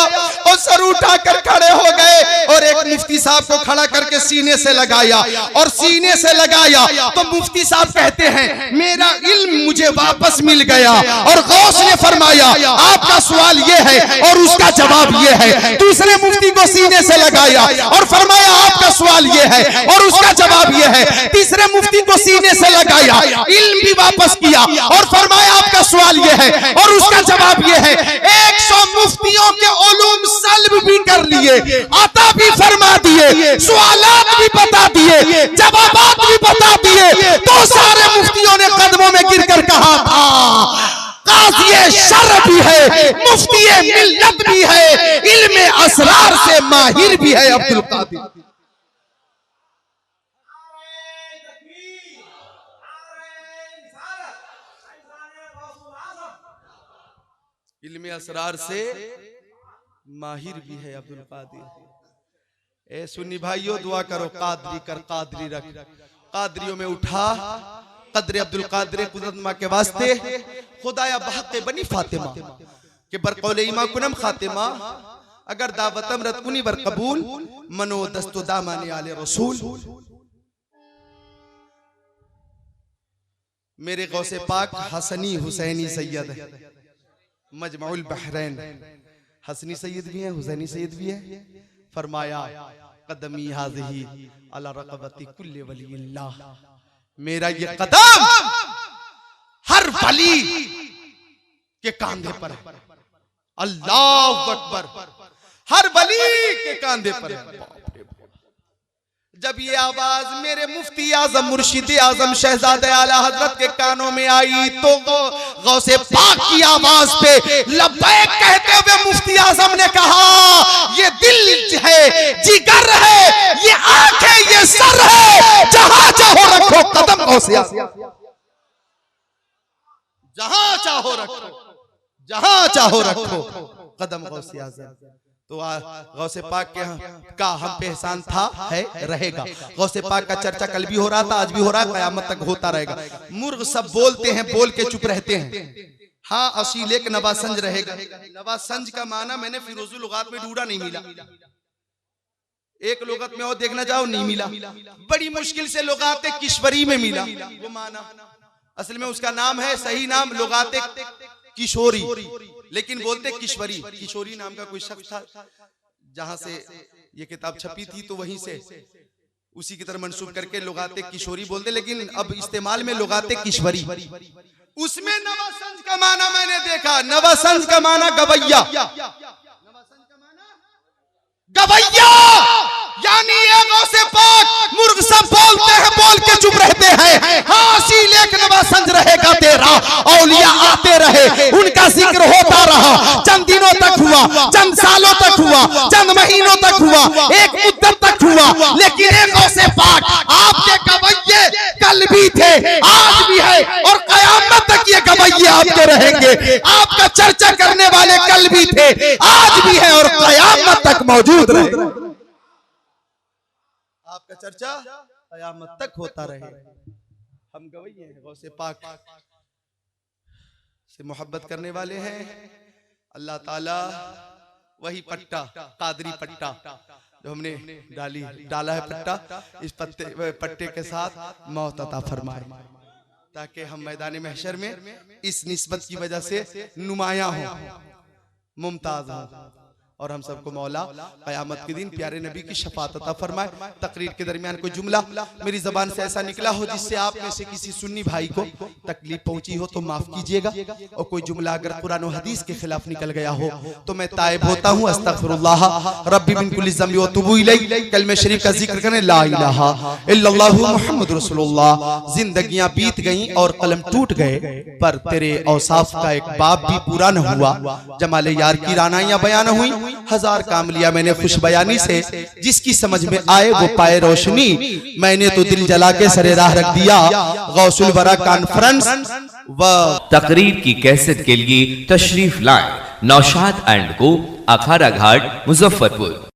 और सर उठाकर खड़े हो गए और एक मुफ्ती साहब को खड़ा करके सीने से लगाया और सीने से लगाया तो मुफ्ती साहब कहते हैं मेरा इल्म मुझे वापस मिल गया। और गौस ने फरमाया आपका सवाल ये है और उसका जवाब ये है। दूसरे मुफ्ती को सीने से लगाया और फरमाया आपका सवाल ये है और उसका जवाब ये है। तीसरे मुफ्ती को सीने से लगाया, इल्म भी वापस किया और फरमाया आपका सवाल ये है और उसका जवाब ये है। 100 मुफ्तियों के उलूम सल्ब भी कर लिए, अता भी फरमा दिए, सवालात भी बता दिए, जवाबात भी बता दिए। तो सारे मुफ्तियों ने कदमों में गिरकर कहा था काज़ी शर भी है, मुफ्ती मिल्लत भी है, इल्म असरार से माहिर भी है अब्दुल कादिर। इल्म असरार से माहिर भी है अब्दुल कादिर। ए सुन्नी भाइयों दुआ करो, कादरी कर कादरी रख। कादरियों में उठा कदर अब्दुल कादिर कुदरत माँ के वास्ते खुदाया बहक़ बनी फातिमा के बरकौल ईमा कुनम खातिमा अगर दावतम रतकुनी बर कबूल मनो दस्तो दामाने आले रसूल। मेरे गौसे पाक हसनी हुसैनी सैयद है, मजमाउल बहरैन, हसनी सैयद भी है, हुसैनी सैयद भी है। फरमाया कदमी हाज़िही अला रक़बती कुल्ले वलील्लाह, मेरा ये कदम हर वली के कांधे पर है। अल्लाहु अकबर, हर वली के कांधे पर है। जब ये आवाज मेरे मुफ्ती आजम मुर्शिद आजम शहजादे आला हजरत के कानों में आई तो गौसे पाक की आवाज पे लब्बैक कहते हुए मुफ्ती आजम ने कहा ये दिल है, जिगर है, ये आंख है, ये सर है, जहां चाहो रखो कदम गौसे आजम, जहां चाहो रखो, जहां चाहो रखो कदम गौसे आजम। तो गौसे पाक के का हम पे एहसान था, है, रहेगा। गौसे पाक का चर्चा कल भी हो रहा था, आज भी हो रहा है, क़यामत तक होता रहेगा। मुर्ग सब बोलते हैं, बोल के चुप रहते हैं। हाँ असील एक नवासंज रहेगा। नवासंज का माना मैंने फिरोजुल लुगात में ढूंढा, नहीं मिला। एक लुगत में और देखना जाओ, नहीं मिला। बड़ी मुश्किल से लुगात किश्वरी में मिला वो माना। असल में उसका नाम है, सही नाम लुगात किशोरी, लेकिन बोलते किश्वरी। किशोरी नाम का कोई शख्स था, जहां से ये किताब छपी थी तो वहीं से उसी की तरह मंसूब करके लुगाते किशोरी बोलते, लेकिन अब इस्तेमाल में लुगाते किश्वरी। उसमें नवासंज का माना मैंने देखा, नवासंज का माना गवैया, गवैया यानी ये गौसे पाक मुर्ग सब बोलते हैं, बोल के चुप रहते हैं। हाँ असील एक नवासंज रहेगा तेरा, औलिया आते रहे, उनका जिक्र होता रहा, चंद दिनों तक हुआ, चंद सालों तक हुआ, चंद महीनों तक हुआ, एक मुद्दत तक हुआ, लेकिन एक गौसे पाक आपके गवैये कल भी थे, आज भी है और क़यामत तक ये गवैये आपके रहेंगे। आपका चर्चा करने वाले कल भी थे, आज भी है और क़यामत तक मौजूद रहेंगे। आपका चर्चा क़यामत तक होता रहे। हम गवैये हैं, गौसे पाक से मोहब्बत करने वाले हैं, अल्लाह ताला वही पट्टा, कादरी पट्टा जो हमने डाला है पट्टा, इस पट्टे के साथ मौत अता फरमाए, ताकि हम मैदान महशर में इस निस्बत की वजह से नुमाया हो, मुमताज हो, और हम सबको मौला क़यामत के दिन प्यारे नबी की शफाअत अता फरमाए। तकरीर के दरमियान कोई जुमला मेरी जबान से ऐसा निकला हो जिससे आप में से किसी सुन्नी भाई को तकलीफ पहुंची हो तो माफ कीजिएगा, और कोई जुमला अगर कुरान और हदीस के खिलाफ निकल गया हो तो मैं ताइब होता हूँ। अस्तगफिरुल्लाह रब्बी मिन कुल्ली ज़ंबि व तुबू इलैहि। कलमे शरीफ का जिक्र करें, ला इलाहा इल्लल्लाहु मुहम्मदुर रसूलुल्लाह। जिंदगियां बीत गईं और कलम टूट गए, पर तेरे औसाफ का एक बाब भी पूरा न हुआ। जमाले यार की रानाइयां बयान हुई, हजार काम लिया मैंने खुश बयानी से, जिसकी समझ में आए वो पाए रोशनी। मैंने तो दिल जला के सरे राह रख दिया, गौसुल वरा कॉन्फ्रेंस व तकरीर की कैसेट के लिए तशरीफ लाएं नौशाद एंड को, अखाड़ा घाट, मुजफ्फरपुर।